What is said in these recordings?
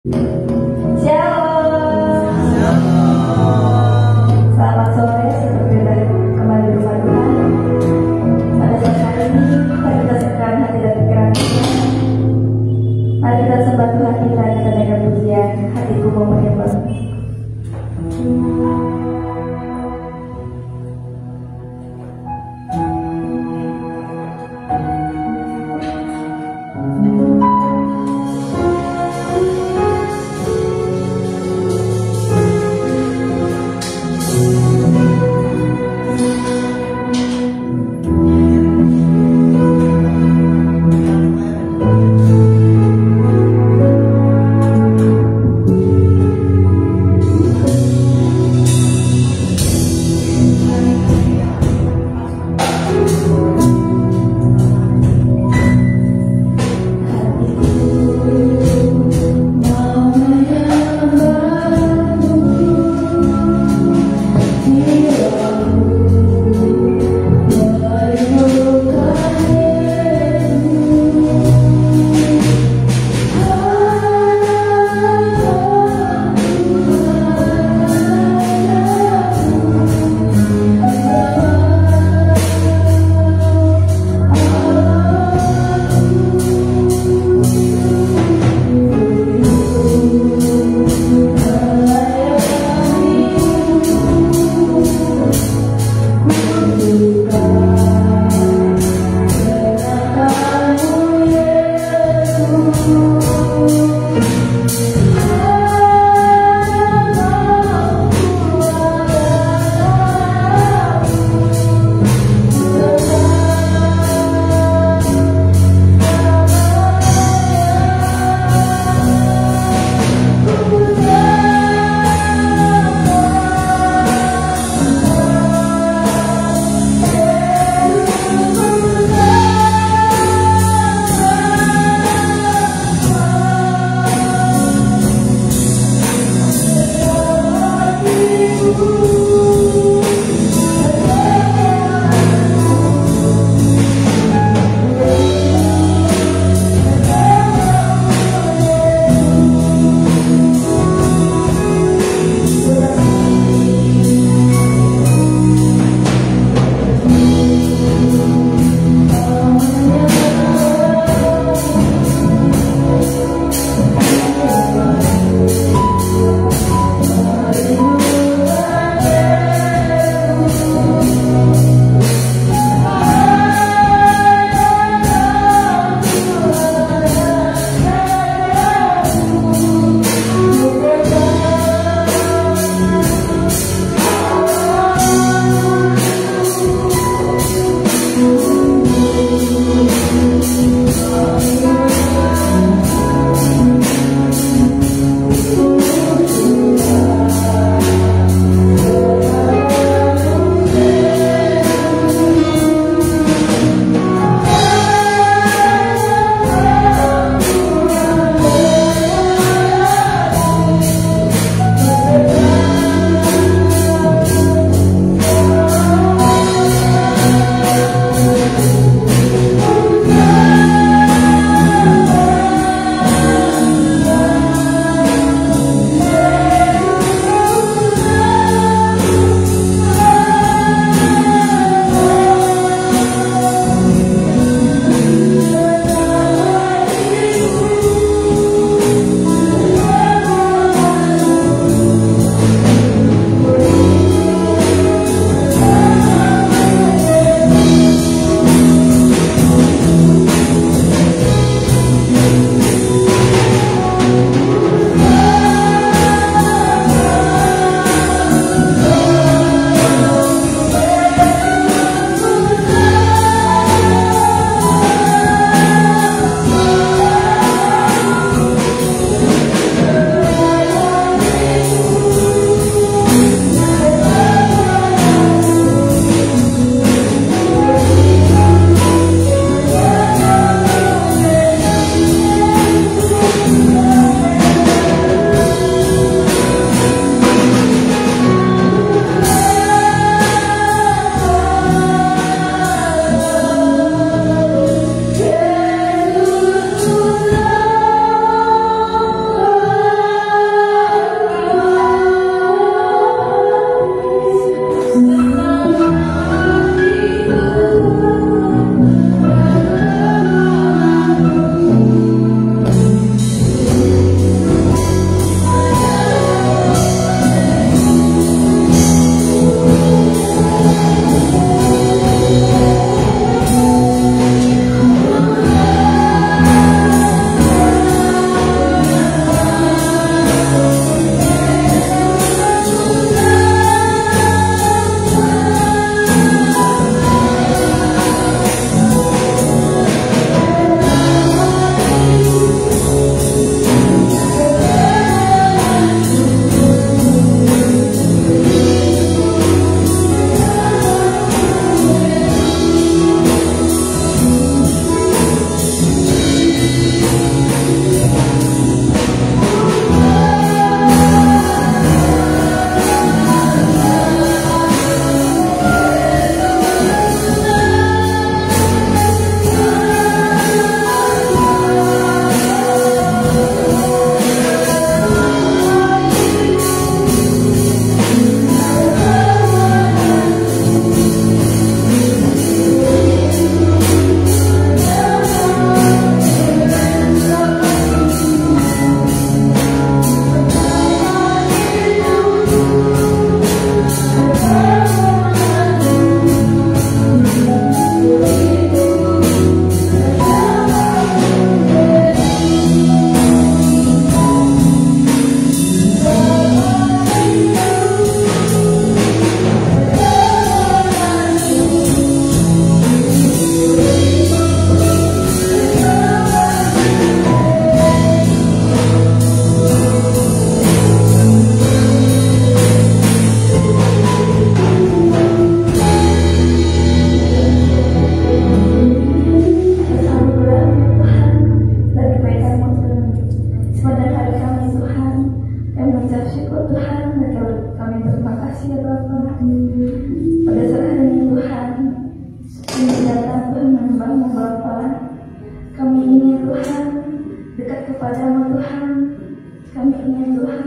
Selamat sore, seperti dari kembali di rumah Tuhan. Pada saat hari ini, mari kita sekarang hati dan pikiran kita. Mari kita sembah Tuhan kita naikkan pujian, hatiku mau menyembah. Bapa. Pada saat hari ini Tuhan, kami datang Tuhan menyembah-Mu Bapa. Kami ingin Tuhan dekat kepada-Mu Tuhan. Kami ingin Tuhan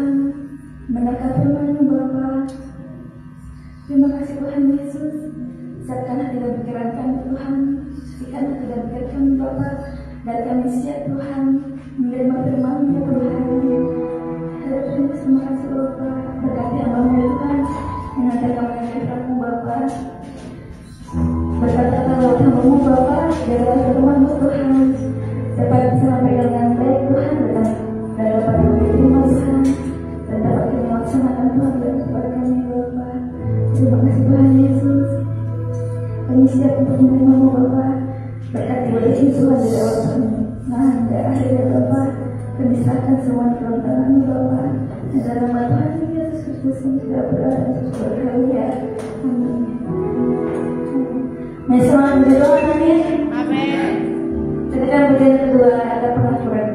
mendengar firman-Mu Bapa. Terima kasih Tuhan Yesus. Siapkan hati dan pikiran kami Tuhan. Sucikan hati dan pikiran kami Bapa. Dan kami siap Tuhan menerima firman-Mu ya Tuhan. Terima kasih Bapa. Berkati hamba-Mu ya Tuhan. Mengajar kami yang firman-Mu Bapa. Berkata lewat hamba-Mu Bapa. Dalam firman-Mu Tuhan. Dapat bisa memegang dengan baik Tuhan. Dan dapat diterima Tuhan. Dan dapat kami laksanakan Tuhan dan kepada kami Bapa. Terima kasih Tuhan Yesus. Kami siap untuk menerima-Mu Bapa. Berkati boleh Tuhan di dalam kami. Nah, dan akhirnya Bapa, kami serahkan semua di dalam tangan-Mu Bapa. Dan dalam nama Tuhan Yesus Kristus yang sudah berada untuk berkarya. Amin. Nah, selamat berdoa, amin. Amin. Ketika bagian kedua ada pengaturan.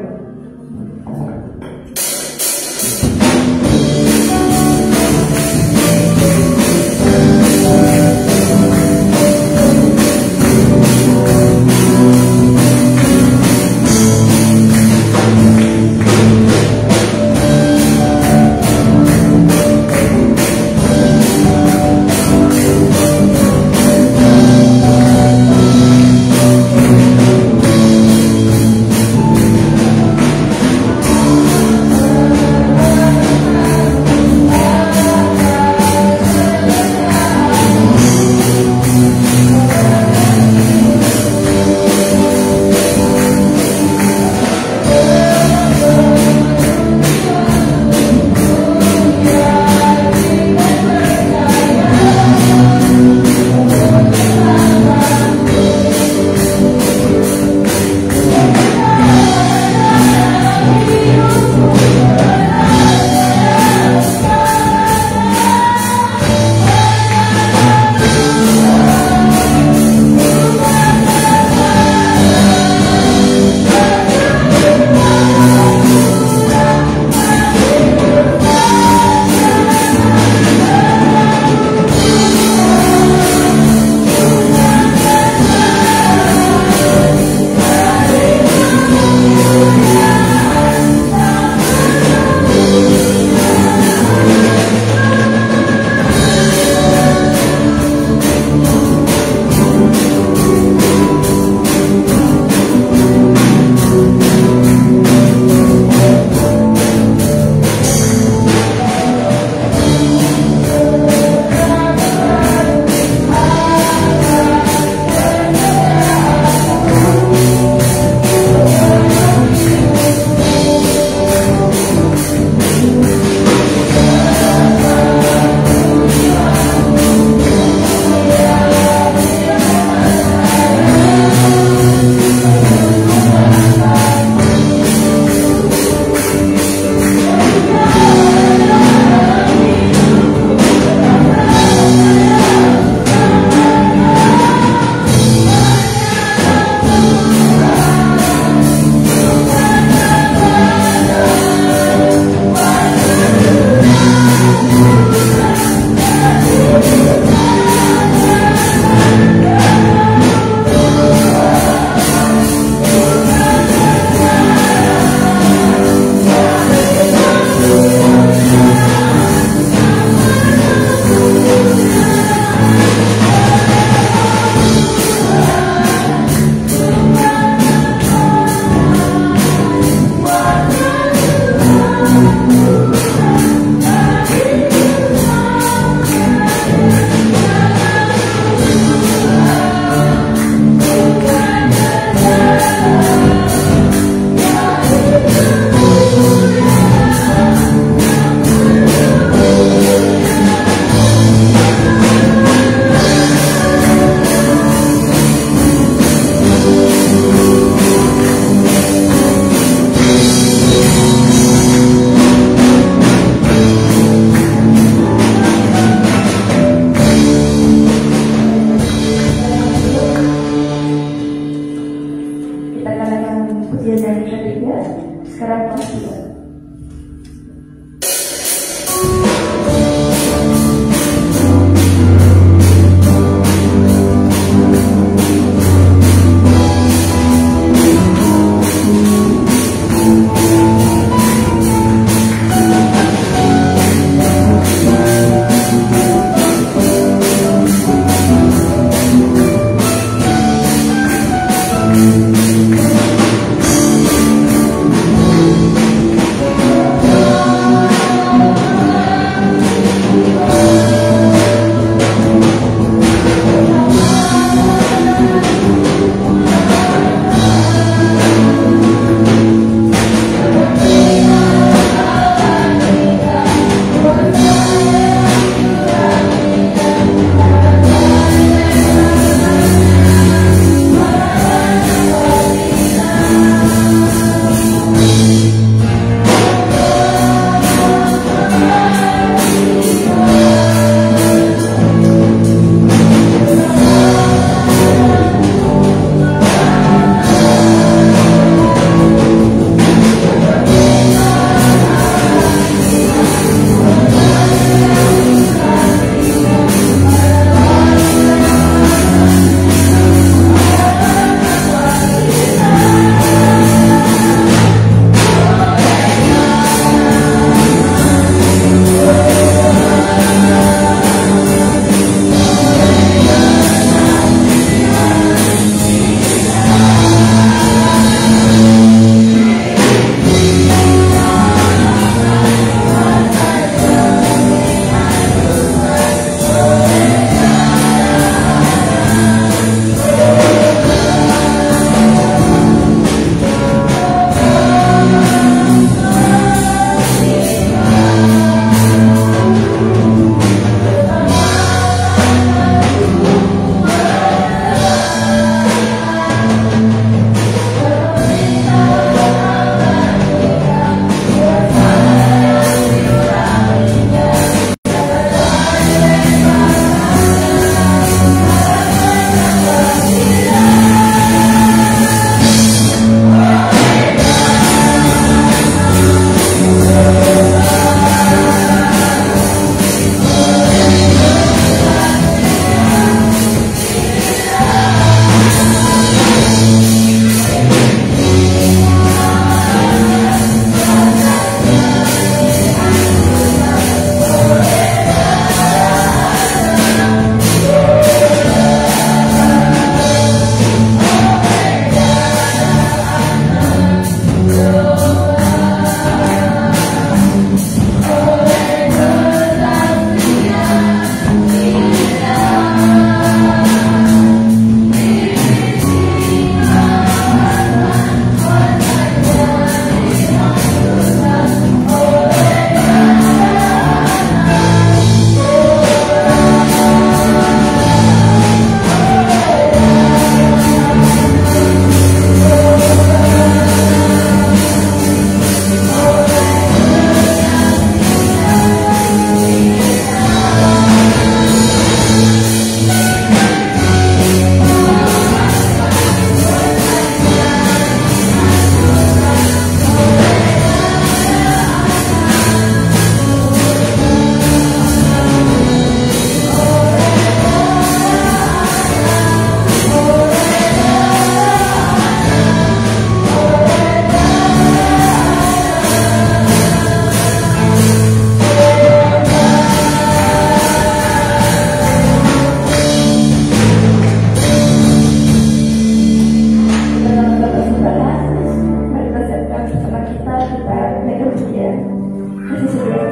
kasih sudah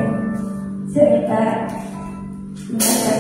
cerita mengenai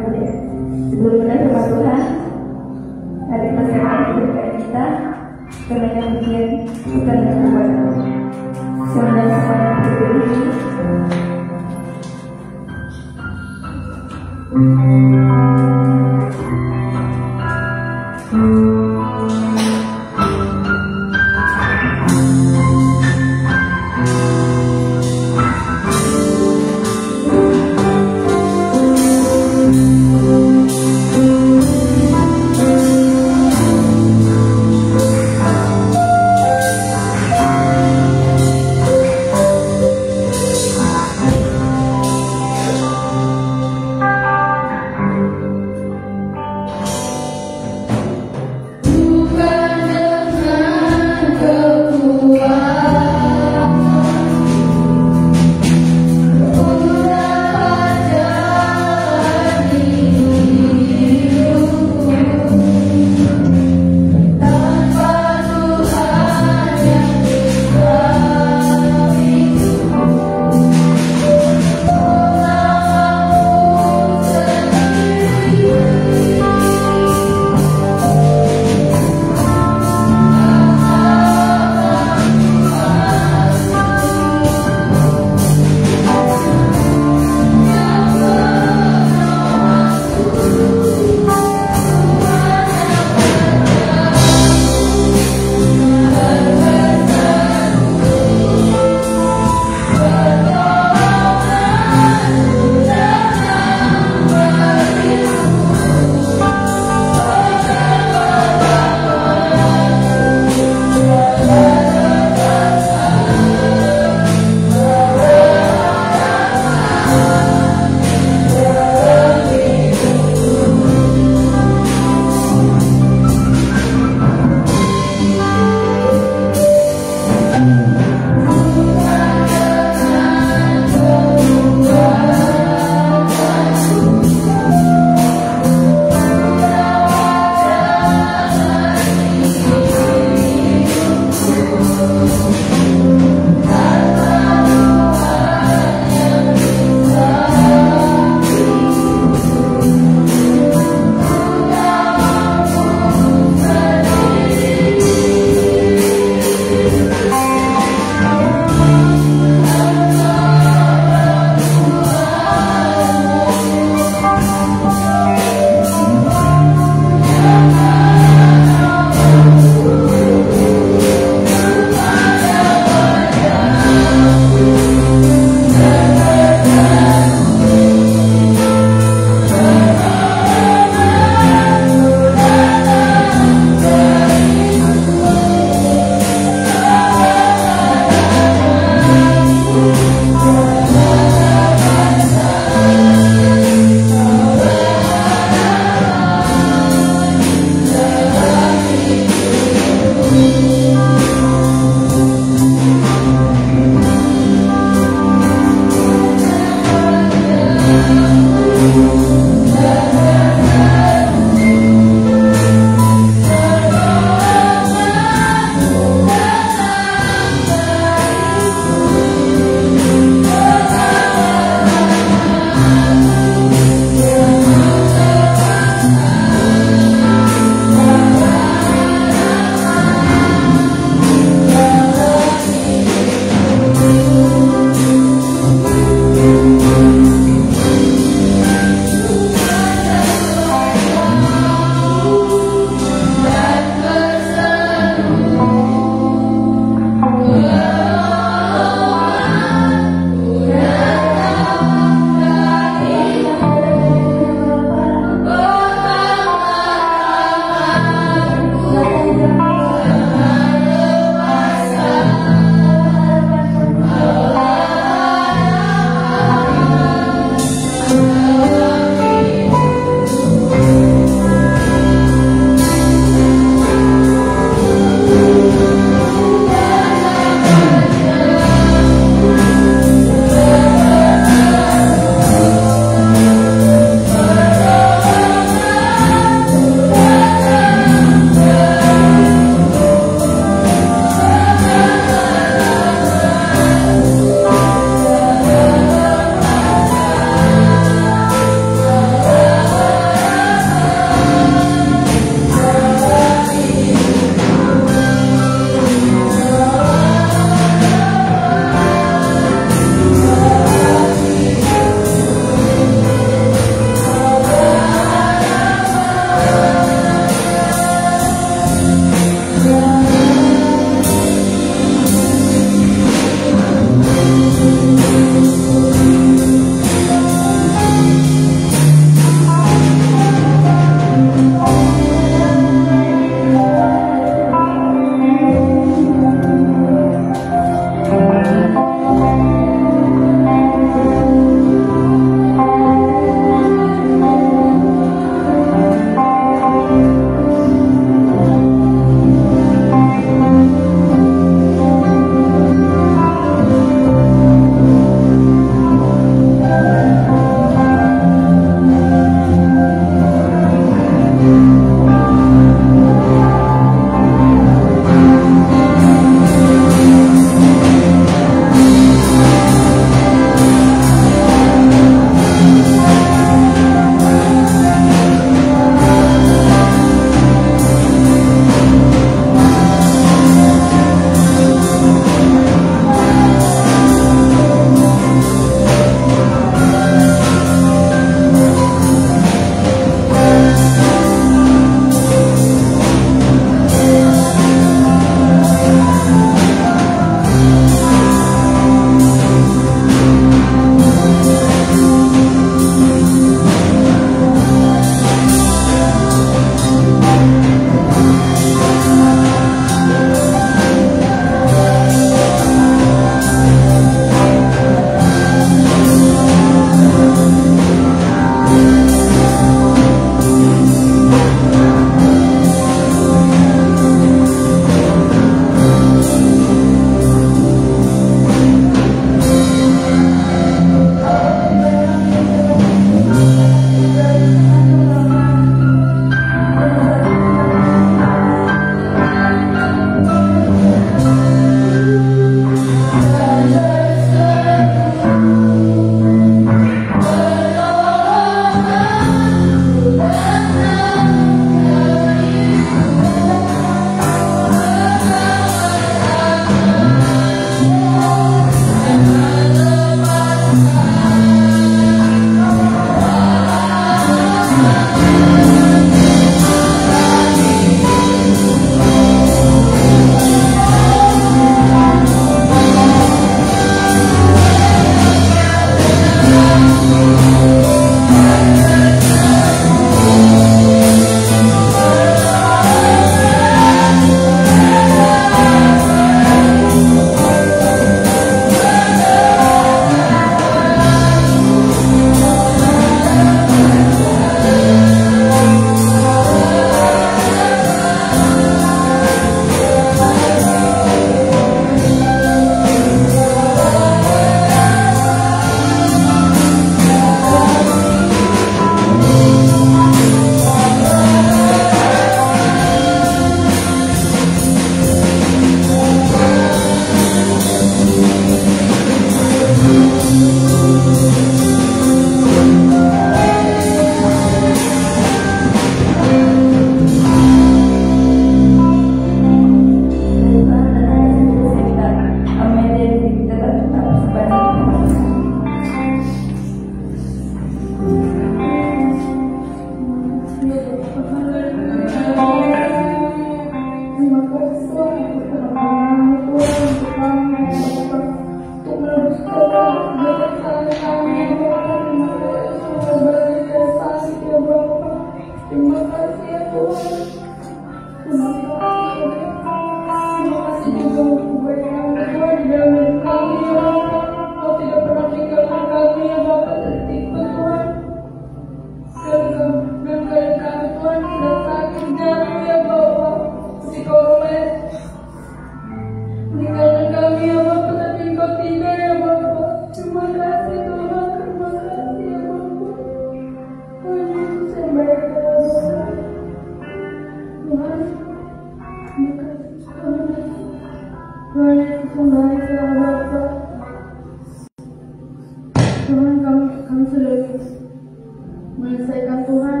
menyelesaikan Tuhan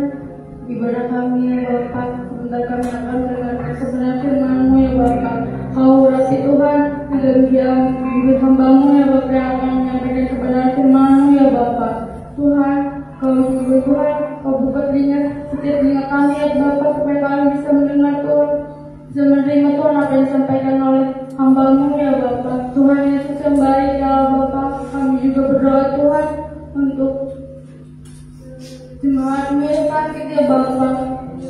ibadah kami ya Bapa. Sebentar kami akan mendengarkan kebenaran firman-Mu ya Bapa. Kau berarti Tuhan tidak diam bibir hamba-Mu ya Bapa yang akan menyampaikan kebenaran firman-Mu ya Bapa. Tuhan, Kau juga Tuhan, Kau buka telinga setiap telinga kami ya Bapa supaya kami bisa mendengar Tuhan, bisa menerima Tuhan apa yang disampaikan oleh hamba-Mu ya Bapa. Tuhan Yesus yang baik ya Bapa, kami juga berdoa Tuhan untuk jemaat-Mu yang sakit ya Bapa,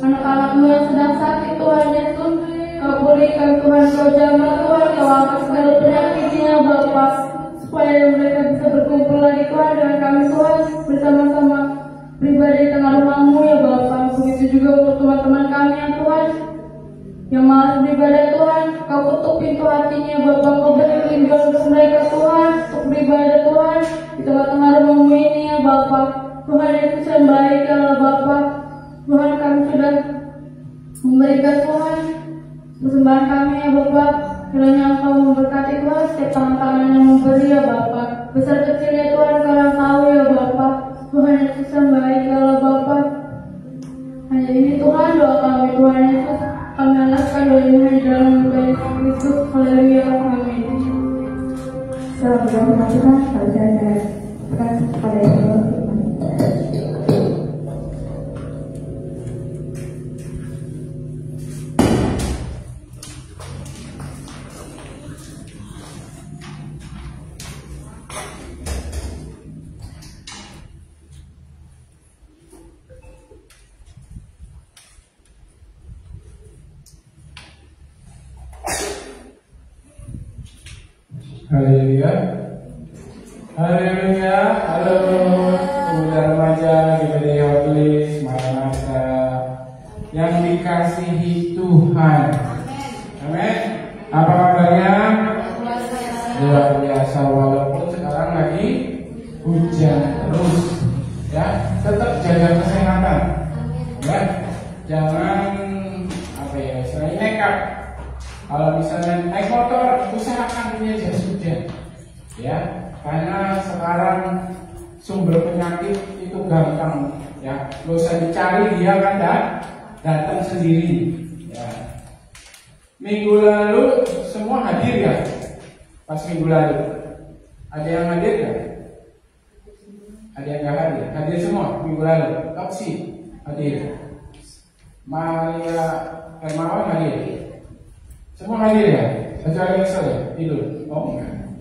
anak-anak-Mu yang sedang sakit Tuhan Yesus, Kau pulihkan Tuhan, Kau jamah Tuhan, Kau angkat segala penyakitnya Bapa, supaya mereka bisa berkumpul lagi Tuhan dengan kami Tuhan, bersama-sama pribadi di tengah rumah-Mu ya Bapa. Begitu juga untuk teman-teman kami yang Tuhan yang malas beribadah Tuhan, Kau ketuk pintu hatinya Bapa, Kau beri kelindahan untuk mereka Tuhan, untuk beribadah Tuhan di tengah-tengah rumah-Mu ini ya Bapa. Tuhan Yesus yang baik ya Bapa, Tuhan kami sudah memberikan Tuhan persembahan kami ya Bapa. Kiranya Engkau memberkati Tuhan setiap tangan-tangan yang memberi ya Bapa, besar kecil ya Tuhan Kau yang tahu ya Bapa. Tuhan Yesus yang baik ya Bapa. Hanya ini Tuhan doa kami Tuhan Yesus. Kami alaskan doa ini hanya dalam nama Yesus Kristus. Haleluya. Amin. Selamat berdoa Tuhan, kalau saya kepada Yesus. Haleluya, haleluya, halo pemuda remaja GBD Hotlis Maranatha yang dikasihi Tuhan. Amin. Apa kabarnya? Luar biasa, walaupun sekarang lagi hujan terus, ya tetap jaga kesehatan, ya jangan apa ya istilahnya nekat. Kalau misalnya naik motor, usahakan punya jas hujan, ya, karena sekarang sumber penyakit itu gampang, ya, nggak usah dicari, dia akan datang sendiri. Ya. Minggu lalu semua hadir ya, pas minggu lalu, ada yang hadir ya? Ada yang nggak hadir? Hadir semua minggu lalu. Toksi hadir, Maria Hermawan hadir. Semua hadir ya? Kecuali saya tidur. Oh enggak.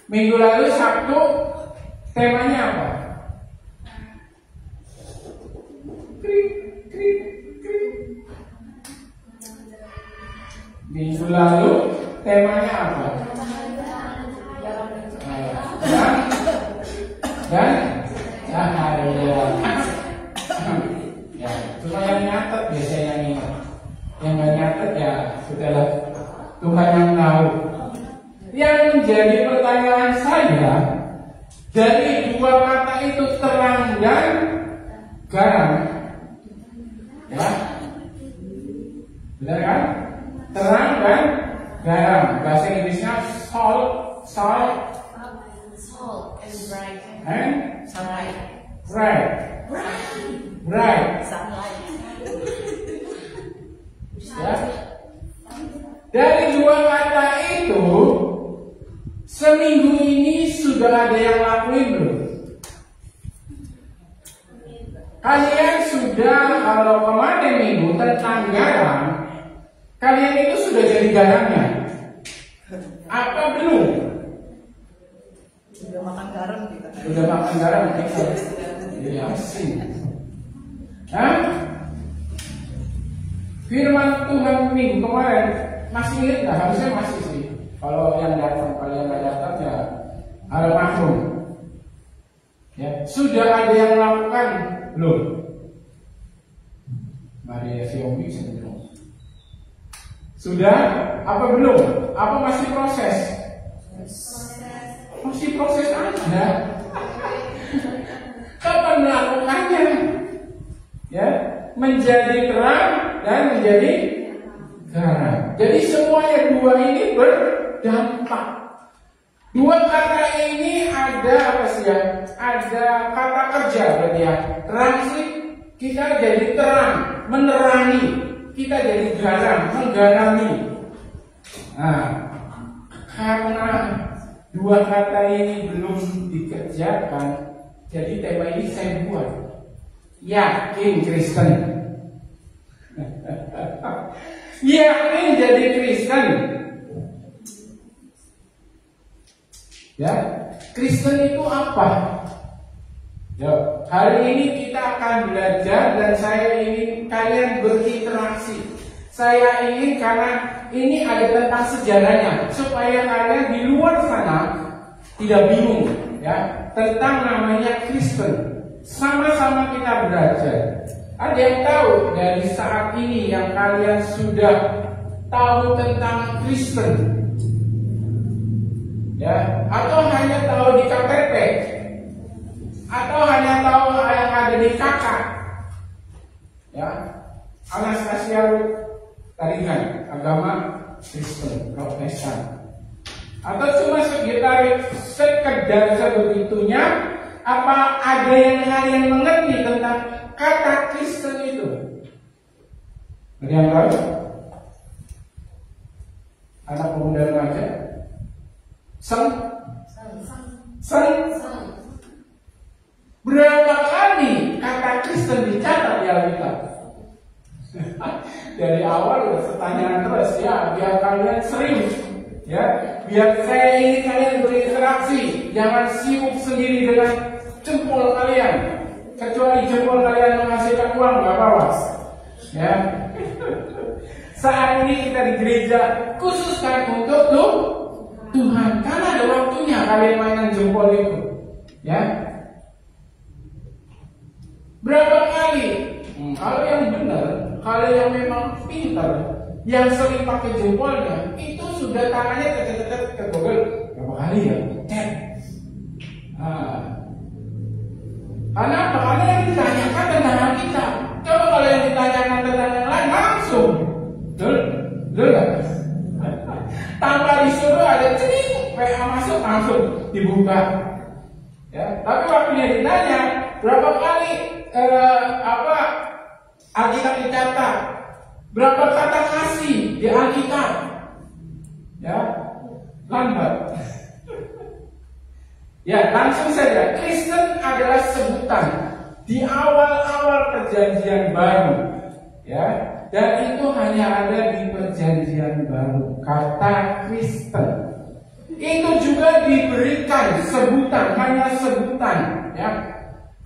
Minggu lalu Sabtu temanya apa? Krik, krik, krik. Minggu lalu temanya apa? Dan cahaya. Ya, cuma yang nyatet biasanya yang ingat. Yang nggak nyatet ya sudahlah, Tuhan yang tahu. Yang menjadi pertanyaan saya, dari dua kata itu terang dan garam, ya benar kan? Terang dan garam, bahasa Inggrisnya salt and bright, sunlight, bright, sunlight. Ya. Dari dua kata itu, seminggu ini sudah ada yang lakuin belum? Kalian sudah, kalau kemarin minggu tentang garam, kalian itu sudah jadi garamnya? Apa belum? Sudah makan garam kita. Sudah makan garam kita. Jadi asin. Hah? Firman Tuhan minggu kemarin masih ingat nggak? Harusnya masih sih. Kalau yang datang, kalau yang nggak datang ya harap maklum. Ya, sudah ada yang melakukan belum? Maria Xiaomi sendiri. Sudah? Apa belum? Apa masih proses? Masih proses aja. Kapan melakukannya? Ya, menjadi terang dan menjadi garam. Jadi semuanya dua ini berdampak. Dua kata ini ada apa sih ya? ada kata kerja berarti ya. Terang sih kita jadi terang, menerangi. Kita jadi garam, menggarami. Nah, karena dua kata ini belum dikerjakan, jadi tema ini saya buat. Yakin Kristen. Yakin jadi Kristen. Ya, Kristen itu apa? Ya, hari ini kita akan belajar dan saya ingin kalian berinteraksi. Saya ingin karena ini ada tentang sejarahnya supaya kalian di luar sana tidak bingung ya tentang namanya Kristen. Sama-sama kita belajar. Ada yang tahu dari saat ini yang kalian sudah tahu tentang Kristen? Ya, atau hanya tahu di KTP? Atau hanya tahu yang ada di KK? Ya, Anastasia Tarigan, agama Kristen, Protestan. Atau cuma sekedar sebegitunya? Apa ada yang kalian mengerti tentang kata Kristen itu? Ada yang tahu? Anak pemuda remaja? Sen? Berapa kali kata Kristen dicatat di Alkitab? Dari awal pertanyaan terus ya, biar kalian serius ya, biar saya ingin kalian berinteraksi, jangan sibuk sendiri dengan jempol kalian, kecuali jempol kalian menghasilkan uang nggak apa-apa ya. Saat ini kita di gereja khususkan untuk Tuhan, karena ada waktunya kalian mainan jempol itu ya. Berapa kali? Kalau yang benar, kalau yang memang pintar, yang sering pakai jempolnya, itu sudah tangannya ketek ke Google berapa kali ya? Cek. Karena apa? Karena yang ditanyakan tentang kita. Coba kalau yang ditanyakan tentang yang lain langsung, betul nggak? Tanpa disuruh ada cering, WA masuk langsung dibuka. Ya, tapi waktunya ditanya berapa kali Alkitab dicatat, berapa kata kasih di Alkitab, ya lambat. Ya langsung saja, Kristen adalah sebutan di awal-awal perjanjian baru, ya, dan itu hanya ada di perjanjian baru. Kata Kristen itu juga diberikan sebutan, hanya sebutan, ya,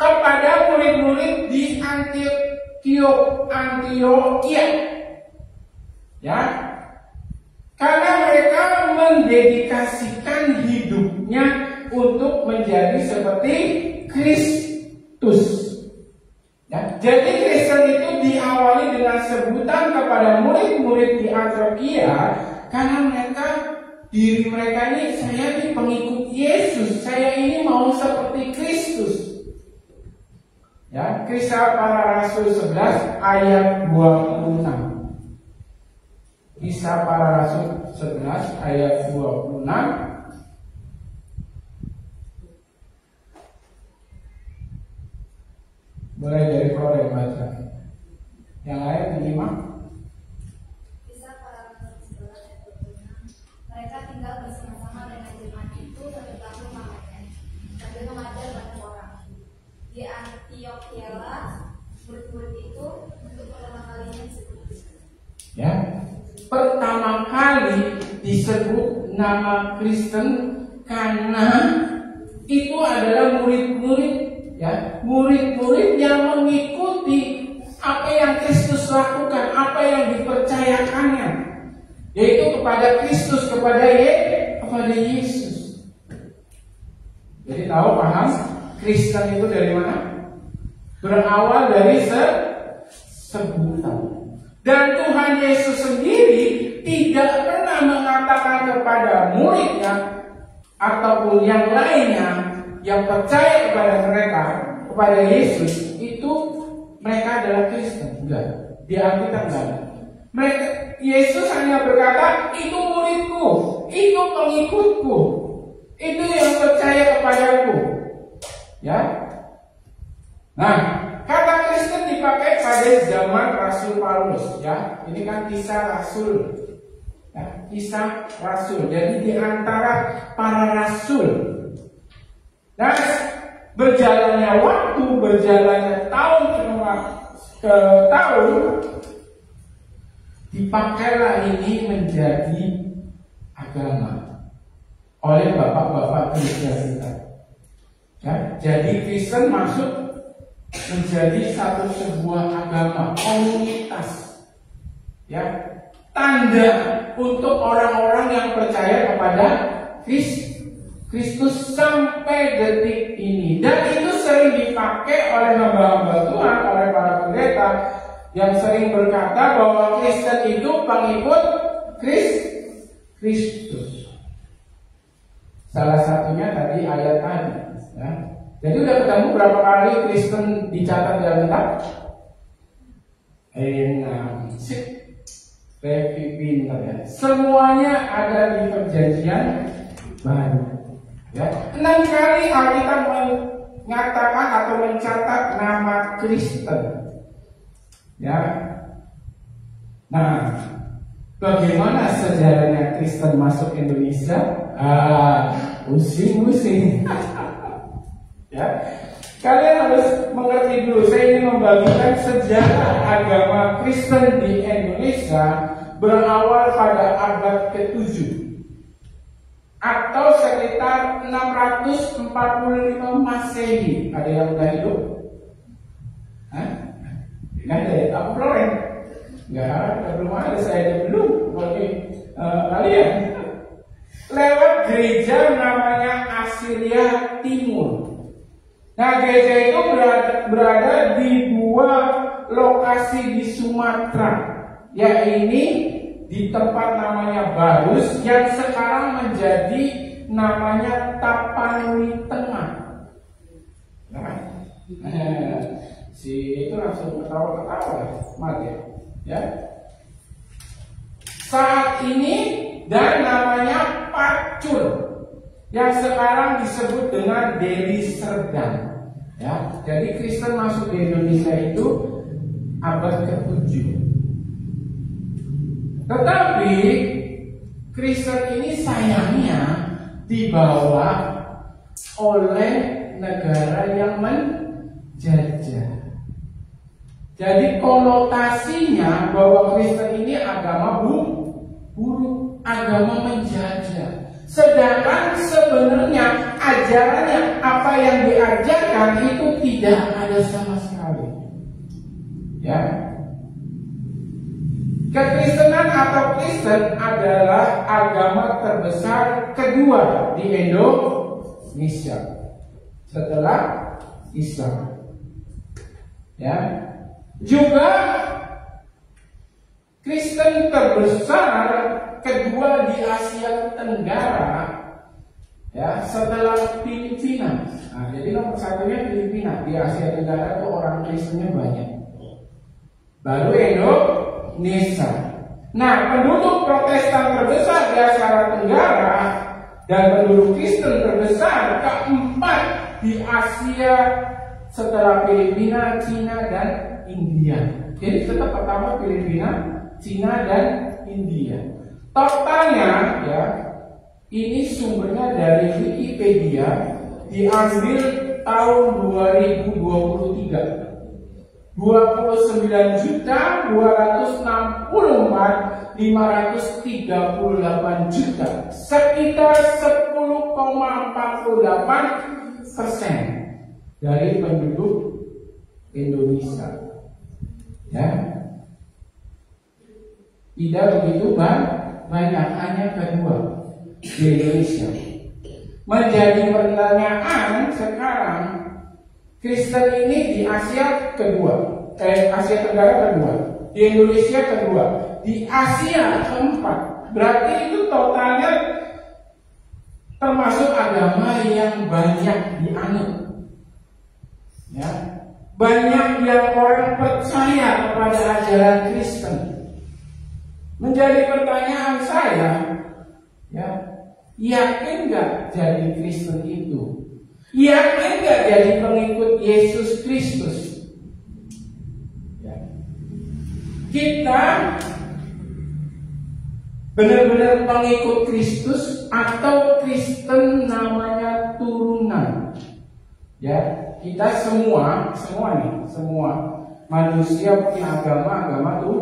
kepada murid-murid di Antioquia, ya, karena mereka mendedikasikan hidupnya untuk menjadi seperti Kristus. Ya, jadi Kristen itu diawali dengan sebutan kepada murid-murid di Antioquia karena diri mereka ini, saya ini pengikut Yesus, saya ini mau seperti Kristus. Ya, Kisah Para Rasul 11 ayat 26. Kisah Para Rasul 11 ayat 26. Boleh dari Flora baca. Yang lain terima. Kisah Para Rasul 11 ayat 26. Mereka tinggal bersama-sama dengan jemaat itu satu tahun lamanya. Sambil mengajar banyak orang. Di Antioquia murid-murid itu untuk pertama kalinya disebut Kristen. Ya, pertama kali disebut nama Kristen karena itu adalah murid-murid, ya, murid-murid yang mengikuti apa yang Kristus lakukan, apa yang dipercayakannya, yaitu kepada Kristus, kepada Yesus. Jadi tahu, paham? Kristen itu dari mana? Berawal dari sebutan. Dan Tuhan Yesus sendiri tidak pernah mengatakan kepada muridnya ataupun yang lainnya yang percaya kepada mereka, kepada Yesus, itu mereka adalah Kristen. Enggak. Di Alkitab enggak ada. Yesus hanya berkata, itu muridku, itu pengikutku, itu yang percaya kepadaku. Ya. Nah, kata Kristen dipakai pada zaman Rasul Paulus, ya. Ini kan kisah Rasul, ya, kisah Rasul. Jadi di antara para rasul. Dan berjalannya waktu, berjalannya tahun ke tahun, dipakailah ini menjadi agama oleh bapak-bapak gereja kita. Ya, jadi Kristen masuk menjadi satu sebuah agama, komunitas, ya, tanda untuk orang-orang yang percaya kepada Kristus sampai detik ini. Dan itu sering dipakai oleh hamba-hamba Tuhan, oleh para pendeta yang sering berkata bahwa Kristen itu pengikut Kristus. Salah satunya tadi ayat tadi, ya. Jadi udah ketemu berapa kali Kristen dicatat di Alkitab? Pinter ya. Semuanya ada di Perjanjian Baru. Ya. 6 kali Alkitab mengatakan atau mencatat nama Kristen. Ya. Nah, bagaimana sejarahnya Kristen masuk Indonesia? Pusing-pusing. Ya, kalian harus mengerti dulu. Saya ingin membagikan sejarah agama Kristen di Indonesia berawal pada abad ke-7 atau sekitar 645 Masehi. Ada yang udah hidup? Hah? Nggak ada ya? Aku Florent? Nggak, belum ada. Saya belum. Bagi kalian lewat gereja namanya Assyria Timur. Nah, gereja itu berada di 2 lokasi di Sumatera, yaitu di tempat namanya Barus yang sekarang menjadi namanya Tapanuli Tengah. Nah, si itu langsung ketawa-ketawa, mati ya. Saat ini dan namanya Pacul yang sekarang disebut dengan Deli Serdang. Ya, jadi Kristen masuk di Indonesia itu abad ke-7. Tetapi Kristen ini sayangnya dibawa oleh negara yang menjajah. Jadi konotasinya bahwa Kristen ini agama buruk, agama menjajah. Sedangkan sebenarnya ajarannya, apa yang diajarkan itu tidak ada sama sekali. Ya. Kekristenan atau Kristen adalah agama terbesar kedua di Indonesia setelah Islam. Ya. Juga Kristen terbesar kedua di Asia Tenggara, ya, setelah Filipina. Nah, jadi nomor satunya Filipina. Di Asia Tenggara itu orang Kristennya banyak. Baru Indonesia. Nah, penduduk Protestan terbesar di Asia Tenggara dan penduduk Kristen terbesar keempat di Asia setelah Filipina, Cina, dan India. Jadi tetap pertama Filipina, Cina, dan India. Totalnya, ya, ini sumbernya dari Wikipedia, diambil tahun 2023. 29.264.538 juta, sekitar 10,48% dari penduduk Indonesia. Ya, tidak begitu banyak, hanya kedua di Indonesia. Menjadi pertanyaan sekarang, Kristen ini di Asia Asia Tenggara kedua, di Indonesia kedua, di Asia keempat. Berarti itu totalnya termasuk agama yang banyak dianut. Ya, banyak yang orang percaya kepada ajaran Kristen. Menjadi pertanyaan saya, ya, yakin nggak jadi Kristen itu? Yakin nggak jadi pengikut Yesus Kristus? Ya. Kita benar-benar pengikut Kristus atau Kristen namanya turunan? Ya, kita semua manusia punya agama tuh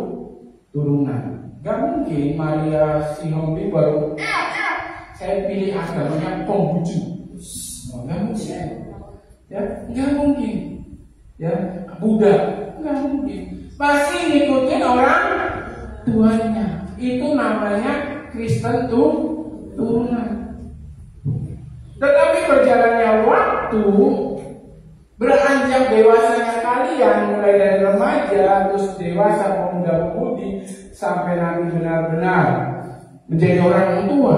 turunan. Gak mungkin Maria Sihombi baru saya pilih agamanya Konghucu. Gak mungkin. Ya, gak mungkin. Ya, Buddha, gak mungkin. Pasti ngikutin orang tuanya. Itu namanya Kristen turunan. Tetapi berjalannya waktu, beranjak dewasanya kalian, mulai dari remaja, terus dewasa, pemuda-pemudi, sampai nanti benar-benar menjadi orang tua.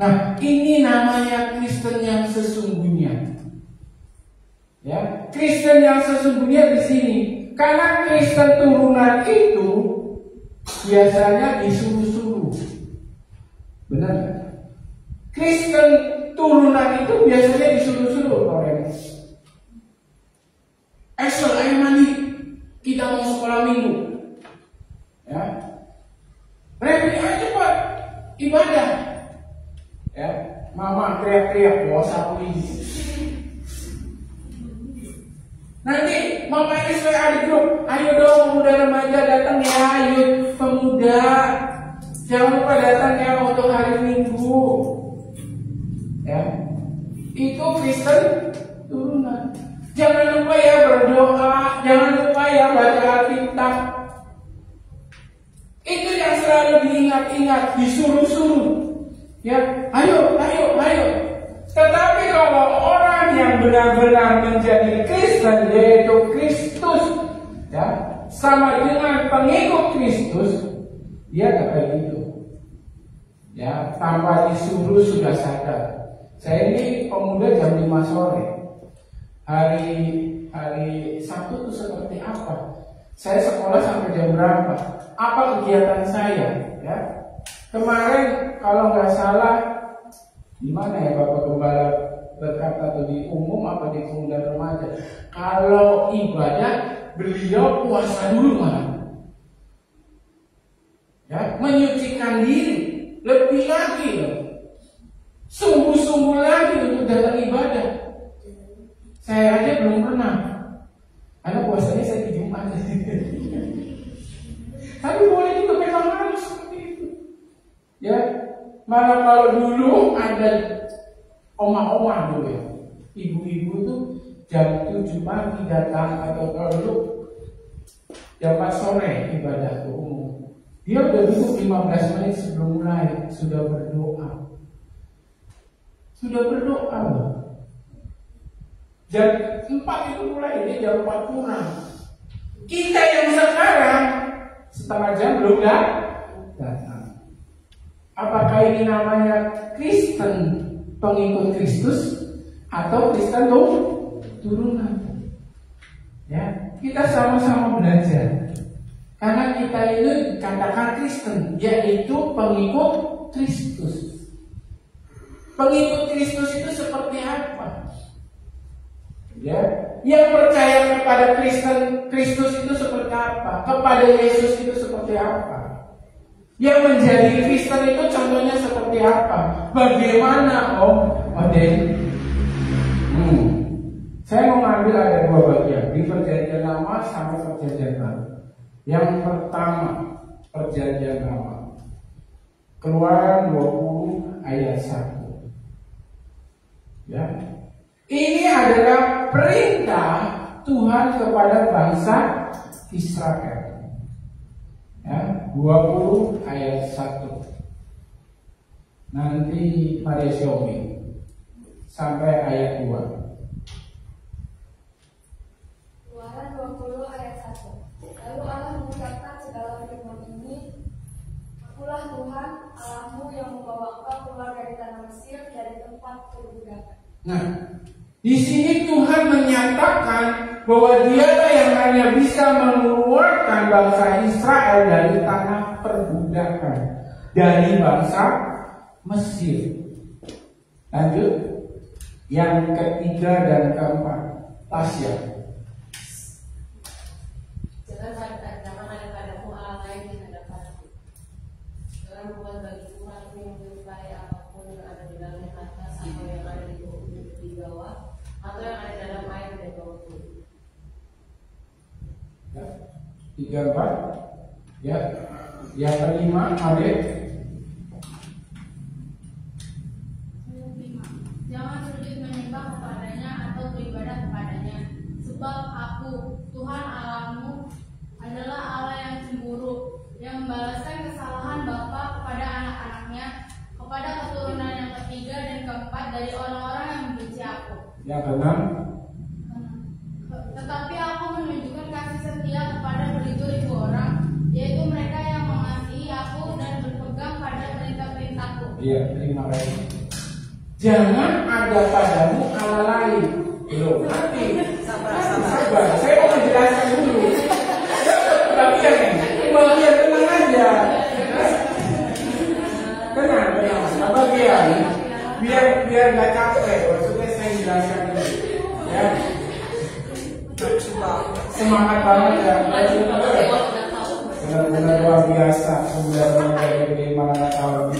Nah, ini namanya Kristen yang sesungguhnya. Ya, Kristen yang sesungguhnya di sini. Karena Kristen turunan itu biasanya disuruh-suruh. Benar? Kristen turunan itu biasanya disuruh-suruh orang. Esok ayo mandi, kita mau sekolah minggu. Ya, Revi ayo cepat ibadah. Ya, mama teriak-teriak bawa sapu lidi. Nanti mama ini saya ada grup, ayo dong pemuda remaja datang ya, ayo pemuda, jangan lupa datang ya untuk hari Minggu. Ya, itu Kristen turunan. Jangan lupa ya berdoa, jangan lupa ya baca Alkitab. Itu yang selalu diingat-ingat, disuruh-suruh. Ya, ayo. Tetapi kalau orang yang benar-benar menjadi Kristen, yaitu Kristus, ya, sama dengan pengikut Kristus, dia kayak gitu. Ya, tanpa disuruh sudah sadar. Saya ini pemuda jam 5 sore. Hari Sabtu itu seperti apa? Saya sekolah sampai jam berapa? Apa kegiatan saya? Ya, kemarin kalau nggak salah, di mana ya Bapak Gembala berkata, atau di umum apa di pemuda remaja? Kalau ibadah beliau puasa dulu malah. Ya, menyucikan diri lebih lagi loh. Sungguh-sungguh lagi untuk datang ibadah. Saya aja belum pernah. Karena puasanya saya di Jumat. Tapi boleh juga, memang harus seperti itu. Ya, mana kalau dulu ada oma-oma dulu ya, ibu-ibu tuh jam 7 pagi datang, atau kalau dulu jam 4 sore ibadah umum. Dia udah duduk 15 menit sebelum mulai, sudah berdoa. Loh. Jam 4 itu mulai, ini jam 4 kurang. Kita yang sekarang setengah jam belum datang. Apakah ini namanya Kristen pengikut Kristus atau Kristen turunan? Ya, kita sama-sama belajar. Karena kita ini dikatakan Kristen, yaitu pengikut Kristus. Pengikut Kristus itu seperti apa? Ya, yang percaya kepada Kristus itu seperti apa? Kepada Yesus itu seperti apa? Yang menjadi Kristen itu contohnya seperti apa? Bagaimana Saya mau ngambil ada 2 bagian, di Perjanjian Lama sama Perjanjian Baru. Yang pertama, Perjanjian Lama, Keluaran 20 ayat 1. Ya, ini adalah perintah Tuhan kepada bangsa Israel. Ya, 20 ayat 1. Nanti Maria Siomi sampai ayat 2. Keluaran 20 ayat 1. Lalu Allah mengucapkan segala firman ini, Akulah Tuhan Allahmu yang membawa engkau keluar dari tanah Mesir, dari tempat perbudakan. Nah, di sini Tuhan menyatakan bahwa Dialah yang hanya bisa mengeluarkan bangsa Israel dari tanah perbudakan, dari bangsa Mesir. Lanjut. Yang ketiga dan keempat, Tasya. Jangan ada padamu Allah lain di hadapanku. Jangan membuat bagi Tuhan yang menyerupai apapun yang ada di dalam atas atau yang ada di bawah atau yang ada dalam air di bawah bumi. Ya, 3, 4. Ya, yang kelima, Adik. Jangan sujud menyembah kepadanya atau beribadah kepadanya, sebab Aku, Tuhan Allahmu, adalah Allah yang cemburu, yang membalaskan kesalahan bapa kepada anak-anaknya, kepada keturunan yang ketiga dan keempat dari orang-orang yang membenci Aku. Yang keenam, Tetapi Aku menunjukkan kasih setia kepada beribu-ribu orang, yaitu mereka yang mengasihi Aku dan berpegang pada perintah-perintahku. iya, terima kasih. Jangan ada padamu Allah lain. Belum, nanti. Sabar. Saya mau menjelaskan dulu. Bagian tenang aja. Tenang. Bagian. Biar nggak capek. Maksudnya saya jelaskan dulu. Ya. Semangat banget ya. Benar-benar luar biasa. Sebenarnya dari mana tahun.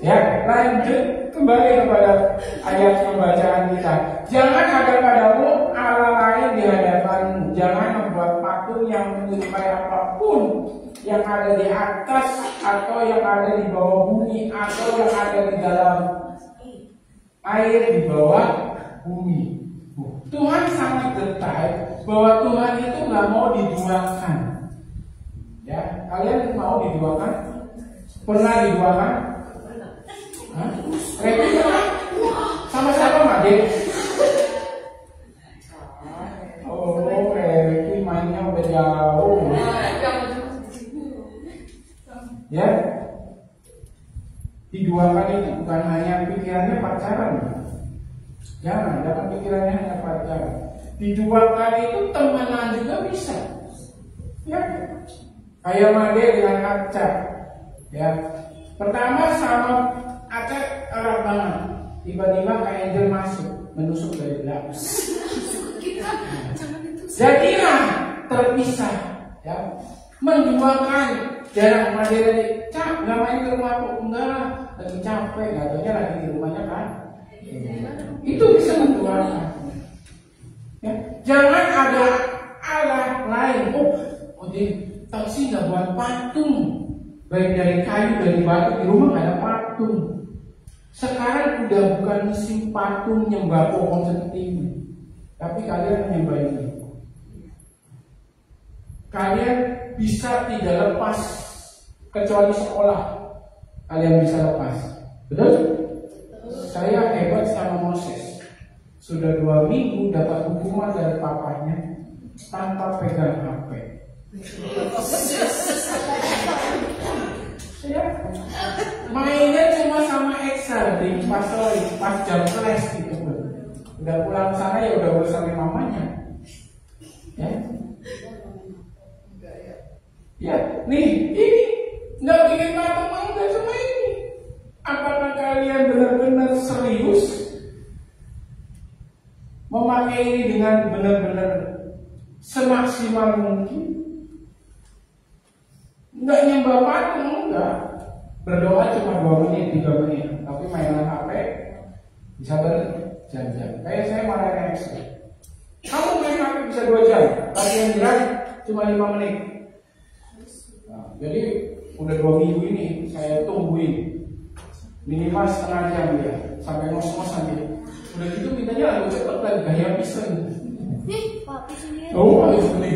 Ya, lanjut kembali kepada ayat pembacaan kita. Jangan ada padamu Allah lain di hadapanmu. Jangan membuat patung yang menyerupai apapun yang ada di atas atau yang ada di bawah bumi atau yang ada di dalam air di bawah bumi. Tuhan sangat detail bahwa Tuhan itu nggak mau diduakan. Ya, kalian mau diduakan? Pernah diduakan? Revi sama-sama Made. Oh, Revi mainnya udah jauh. Ya, diduakan itu bukan hanya pikirannya pacaran. Jangan, dapat pikirannya hanya pacaran. Diduakan itu temenan juga bisa. Ya, kayak Made dengan Aca. Ya, pertama sama Aceh erat banget. Tiba-tiba kayak angel masuk, menusuk dari belakang. Jadilah terpisah, ya. Menduakan jarak Maderi. Cak, nggak main ke rumahku, enggak, lagi capek, nggak taunya lagi di rumahnya kan. Itu bisa menduakan. Ya. Jangan ada Allah lain. Oh, dia tahu sih nggak buat patung. Baik dari kayu, dari batu, di rumah nggak ada patung. Sekarang udah bukan musim patung nyembah pohon seperti ini, tapi kalian menyembah ini. Kalian bisa tidak lepas kecuali sekolah. Kalian bisa lepas, betul? Saya hebat sama Moses. Sudah 2 minggu dapat hukuman dari papanya tanpa pegang HP. Ya. Mainnya cuma sama Excel di pas jam kelas gitu. Udah pulang sana ya udah bersama mamanya. Ya. Ya, nih ini nggak bikin patung enggak cuma ini. Apakah kalian benar-benar serius memakai ini dengan benar-benar semaksimal mungkin? Enggak nyembah patung, enggak. Berdoa cuma 2 menit, 3 menit. Tapi mainan HP bisa berjam-jam. Kayak saya marahnya Excel. Kamu main HP bisa 2 jam, tapi yang jelas cuma 5 menit. Nah, jadi udah 2 minggu ini saya tungguin minimal setengah jam ya, sampai ngos-ngosan dia. Udah gitu mintanya lagu cepet lagi, gaya bisa. Oh, habis ini.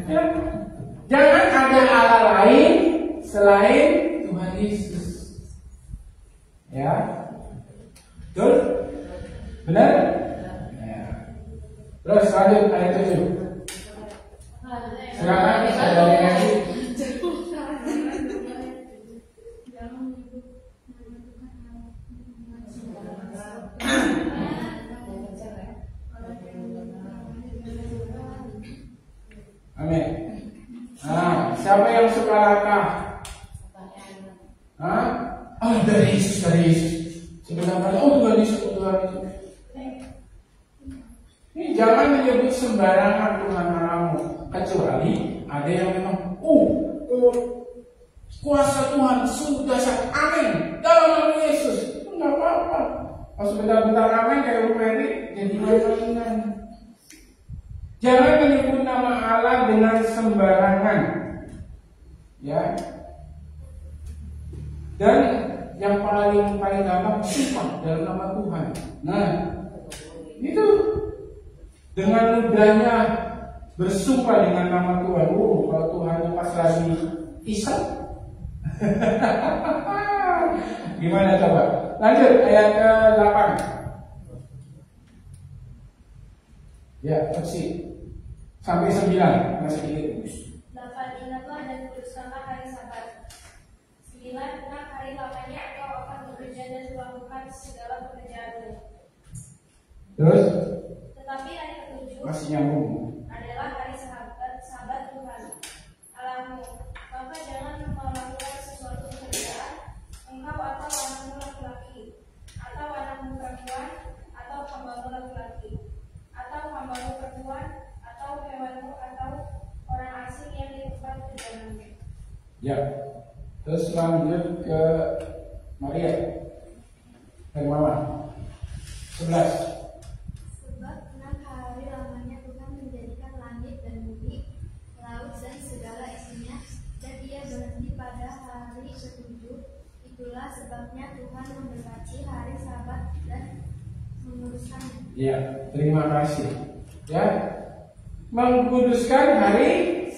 Ya. Jangan ada Allah lain selain Tuhan Yesus. Ya, betul? Benar? Ya. Terus lanjut ayat 7. Silakan saudara lagi. Amin. Nah, siapa yang suka lakah? Hah? Oh, dari Yesus. Sebenarnya ikut sembarangan Tuhan Allahmu, kecuali ada yang memang kuasa Tuhan sudah dahsyat, amin dalam nama Yesus. Enggak apa-apa. Pas bentar-bentar amin kayak Ruperi jadi mainan. Jangan menyebut nama Allah dengan sembarangan, ya. Dan yang paling gampang sumpah dalam nama Tuhan. Nah, itu dengan mudahnya bersumpah dengan nama Tuhan. Kalau Tuhan pas lagi iseng, gimana coba? Lanjut ayat ke-8. Ya, masih sampai 9 masih sedikit. 8. Ingatlah dan kuduskanlah hari Sabat. 9. Tentang hari lamanya engkau akan bekerja dan melakukan segala pekerjaanmu. Terus? Tetapi hari ke-7 masih nyambung. adalah hari Sabat Tuhan Allahmu. Maka jangan melakukan sesuatu pekerjaan engkau atau anakmu laki-laki, atau anakmu perempuan, atau hambamu laki-laki, atau hambamu perempuan, atau hewanmu, atau orang asing yang di tempat perjalananmu. Ya. Terus lanjut ke Maria. Dari Mama. 11. Sebab 6 hari lamanya Tuhan menjadikan langit dan bumi, laut dan segala isinya, dan ia berhenti pada hari ke-7. Itulah sebabnya Tuhan memberkati hari Sabat dan menguduskannya. Ya, terima kasih. Ya, mengkuduskan hari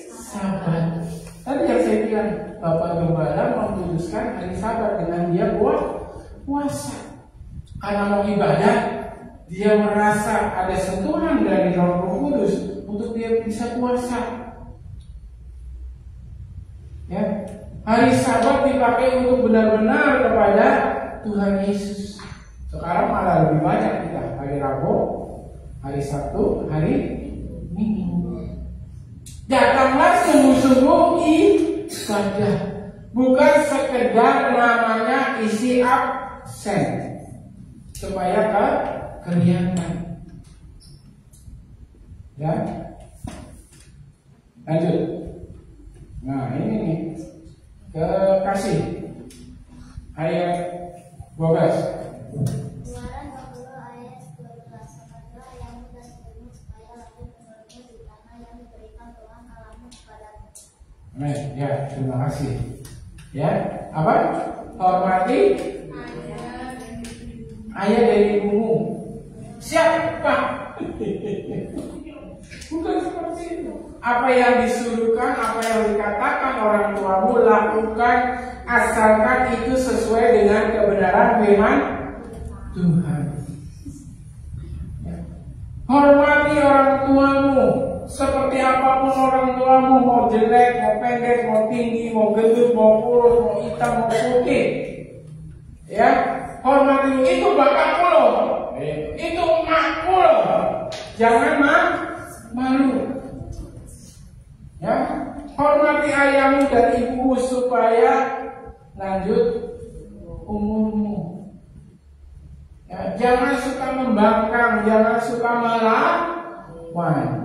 Sabat. Tadi yang saya bilang, Bapak Gembala mengkuduskan hari Sabat dengan dia puasa. Karena mau ibadah, dia merasa ada sentuhan dari Roh Kudus untuk dia bisa puasa. Ya, hari Sabat dipakai untuk benar-benar kepada Tuhan Yesus. Sekarang malah lebih banyak kita hari Rabu, hari Sabtu, hari Minggu. Datanglah sungguh-sungguh ibadah, bukan sekedar namanya isi absen supaya kelihatan. Ya, lanjut. Nah ini nih kekasih ayat 12. Keluaran 20 ayat 12. Apabila ayahmu dan ibumu supaya lagi menurutmu di tanah yang diberikan Tuhan Allahmu kepadamu. Amin. Ya, terima kasih. Ya, apa? Hormati ayah dari ibumu. Siapa? Bukan seperti itu. Apa yang disuruhkan, apa yang dikatakan orang tuamu lakukan, asalkan itu sesuai dengan kebenaran firman Tuhan. Ya. Hormati orang tuamu. Seperti apapun orang tuamu, mau jelek, mau pendek, mau tinggi, mau gendut, mau kurus, mau hitam, mau putih, ya, hormati. Itu bapakmu loh, itu emakmu loh, jangan malu. Ya, hormati ayahmu dan ibumu supaya lanjut umurmu. Ya, jangan suka membangkang, jangan suka melawan.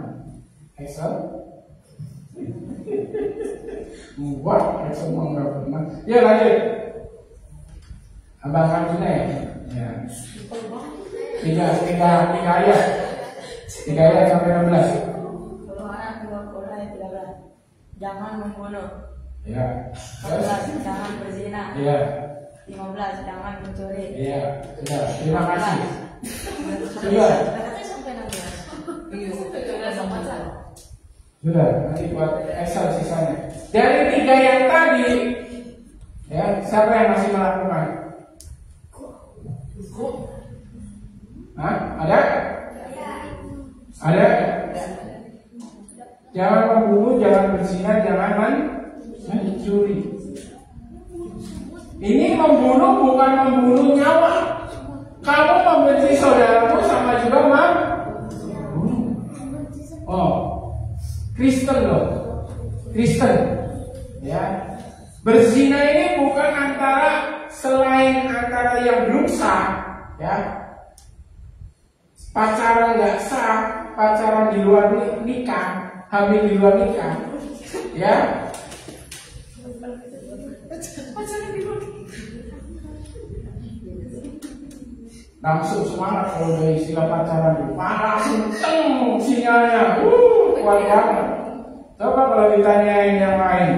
Excel? Wah, Excel mau nggak pernah. Ya lanjut. Abang Arjuna ya. Ya. Tiga ayat. 3 ayat sampai 16. Keluaran 20 ayat 13. Jangan membunuh. Ya. 14. Jangan berzina. Ya. 15. Jangan mencuri. Iya. Sudah. Terima kasih. Sudah. Sudah. Nanti buat Excel sisanya. Dari 3 yang tadi, ya, siapa yang masih melakukan? Hah? Ada? Ada? Jangan membunuh, jangan berzina, jangan mencuri. Ini membunuh bukan membunuh nyawa. Kamu membenci saudaramu sama juga membunuh. Oh, Kristen loh, Kristen. Ya, berzina ini bukan selain antara yang belum sah, ya, pacaran nggak sah, pacaran di luar nikah, hamil di luar nikah, ya. Langsung semangat kalau udah istilah pacaran itu, langsung sinyalnya, kuat banget. Coba kalau ditanyain yang lain,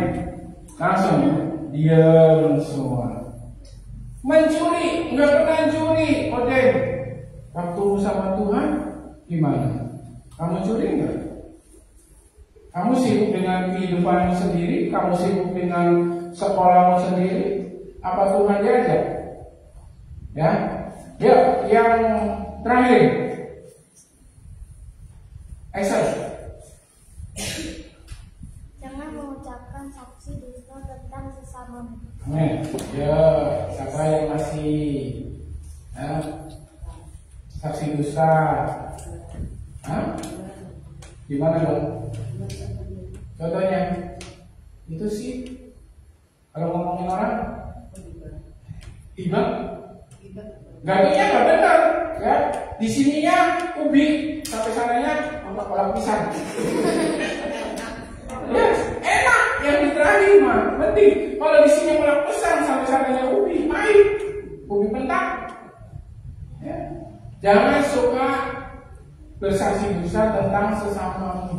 langsung diam semua. Mencuri, nggak pernah curi, oke. Waktu sama Tuhan gimana? Kamu curi nggak? Kamu sibuk dengan kehidupanmu sendiri, kamu sibuk dengan sekolahmu sendiri. Apa Tuhan diajak? Ya, yang terakhir, Aisyah. Jangan mengucapkan saksi dusta tentang sesamamu. Amin. Ya, siapa yang masih saksi dusta? Gimana dong? Contohnya, itu sih kalau ngomongin orang, Imam, gajinya nggak benar, ya. Di sininya ubi, sampai sananya untuk kolak pisang. Ya, enak yang diterakhir mah, penting. Kalau di sini kolak pisang sampai sananya ubi, pahit, ubi mentah. Ya. Jangan suka bersaksi dusta tentang sesamamu.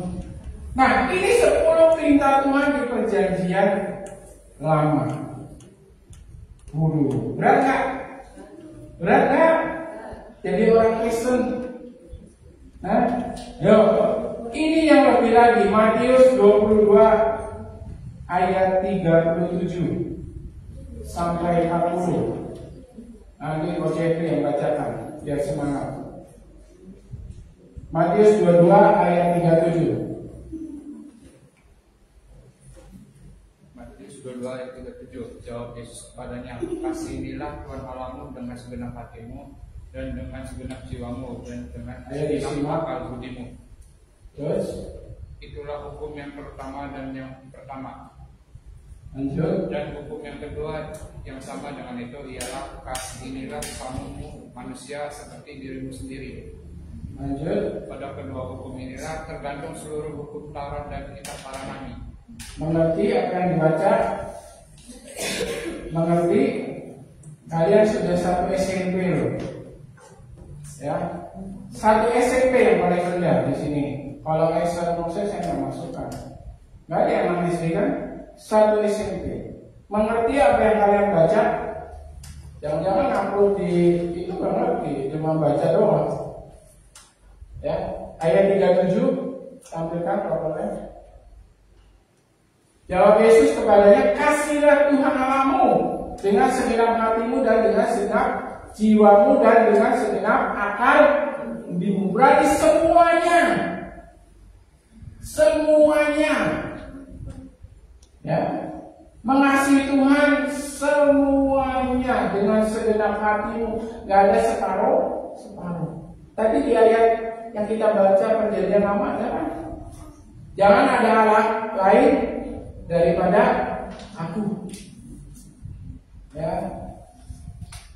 Nah, ini 10 perintah Tuhan di perjanjian lama. Berat nggak? Berat nggak? Jadi orang Kristen. Yo, ini yang lebih lagi, Matius 22 ayat 37 sampai 40. Nanti Coach Jeffrey yang bacakan, biar semangat. Matius 22 ayat 37. Matius 22 ayat 37. Jawab Yesus kepadanya, kasihanilah Tuhan Allahmu dengan segenap hatimu dan dengan segenap jiwamu dan dengan segenap akal budimu. Terus, itulah hukum yang pertama dan yang pertama. lanjut. Dan hukum yang kedua yang sama dengan itu ialah kasihanilah sesamamu manusia seperti dirimu sendiri. Lanjut. Pada kedua hukum inilah tergantung seluruh hukum Taurat dan kitab para nabi. Mengerti apa yang dibaca? Mengerti? Kalian sudah satu SMP loh. Ya, satu SMP yang paling rendah di sini. Kalau Aisyah Moses saya nggak masukkan. Nggak ada yang namanya SD kan? Satu SMP. Mengerti apa yang kalian baca? Jangan-jangan upload di itu nggak ngerti, cuma baca doang. Ya, ayat 37 tampilkan proposalnya. Jawab Yesus kepadanya, kasihlah Tuhan Allahmu dengan segenap hatimu dan dengan segenap jiwamu dan dengan segenap akal budimu. Berarti semuanya, ya, mengasihi Tuhan semuanya dengan segenap hatimu, nggak ada separuh. Tadi di ayat yang kita baca perjanjian lama, jangan ada Allah lain daripada aku. Ya,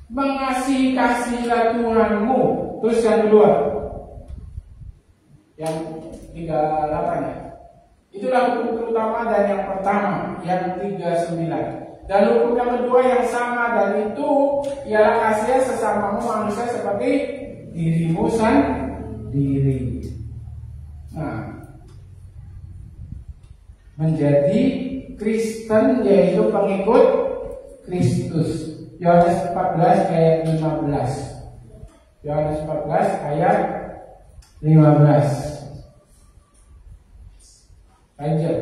mengasihi kasihlah Tuhanmu. Terus yang kedua, yang 38 ya. Itulah hukum terutama dan yang pertama, yang 39. Dan hukum yang kedua yang sama dan itu ialah kasih sesamamu manusia seperti dirimu sendiri. Nah, menjadi Kristen yaitu pengikut Kristus. Yohanes 14 ayat 15. Yohanes 14 ayat 15. Lanjut.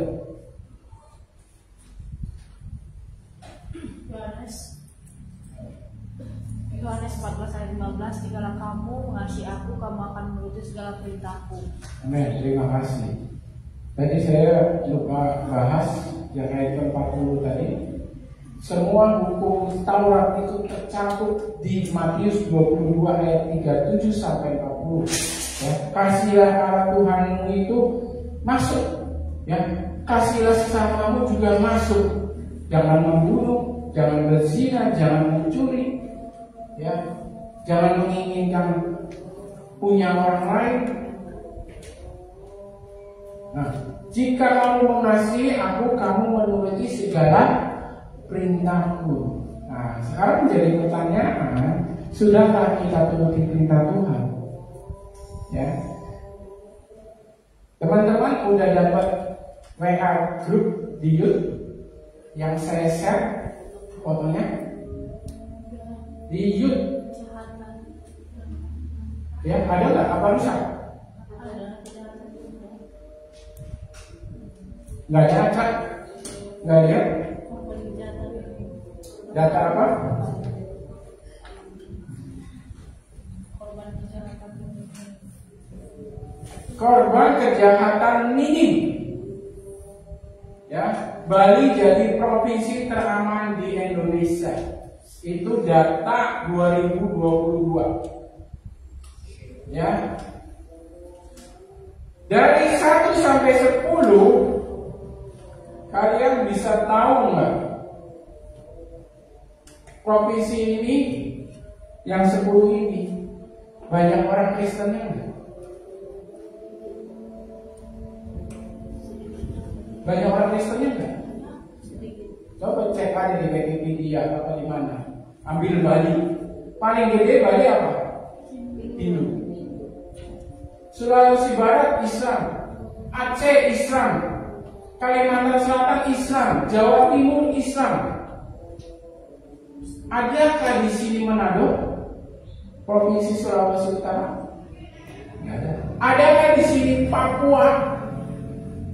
Yohanes 14 ayat 15. Jikalau kamu mengasihi aku, kamu akan menuruti segala perintahku. Amin. Terima kasih. Tadi saya lupa bahas yang ayat 40 tadi. Semua hukum Taurat itu tercakup di Matius 22 ayat 37 sampai 40. Ya, kasihlah Allah Tuhanmu itu masuk. Ya, kasihlah sesamamu juga masuk. Jangan membunuh, jangan berzina, jangan mencuri. Ya, jangan menginginkan punya orang lain. Nah, jika kamu mengasihi aku, kamu menuruti segala perintahku. Nah, sekarang jadi pertanyaan, sudahkah kita turuti perintah Tuhan? Ya, teman-teman udah dapat WA grup di YouTube yang saya share fotonya di YouTube. Ya, ada nggak? Apa rusak? Nggak ada kan? Nggak ada? Data apa? Korban kejahatan minim. Ya, Bali jadi provinsi teraman di Indonesia. Itu data 2022. Ya. Dari 1 sampai 10, kalian bisa tahu nggak? Provinsi ini, yang 10 ini, banyak orang Kristennya enggak? Banyak orang Kristennya enggak? Coba cek aja di Wikipedia apa di mana. Ambil Bali. Paling gede Bali apa? Hindu. Sulawesi Barat Islam, Aceh Islam, Kalimantan Selatan Islam, Jawa Timur Islam. Adakah di sini Manado, Provinsi Sulawesi Utara? Nggak ada. Adakah di sini Papua?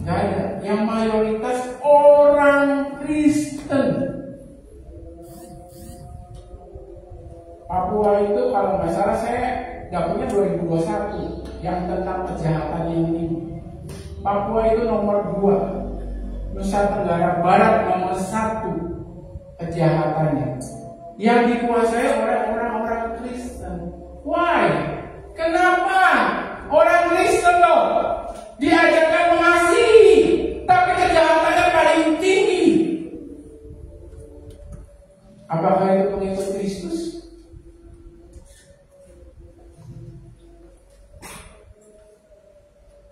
Nggak ada. Yang mayoritas orang Kristen. Papua itu kalau nggak salah saya dapatnya 2021 yang tentang kejahatan yang ini. Papua itu nomor 2, Nusa Tenggara Barat nomor 1 kejahatannya, yang dikuasai oleh orang-orang Kristen. Why? Kenapa? Orang Kristen loh diajarkan mengasihi, tapi kejahatannya paling tinggi. Apakah itu pengikut Kristus?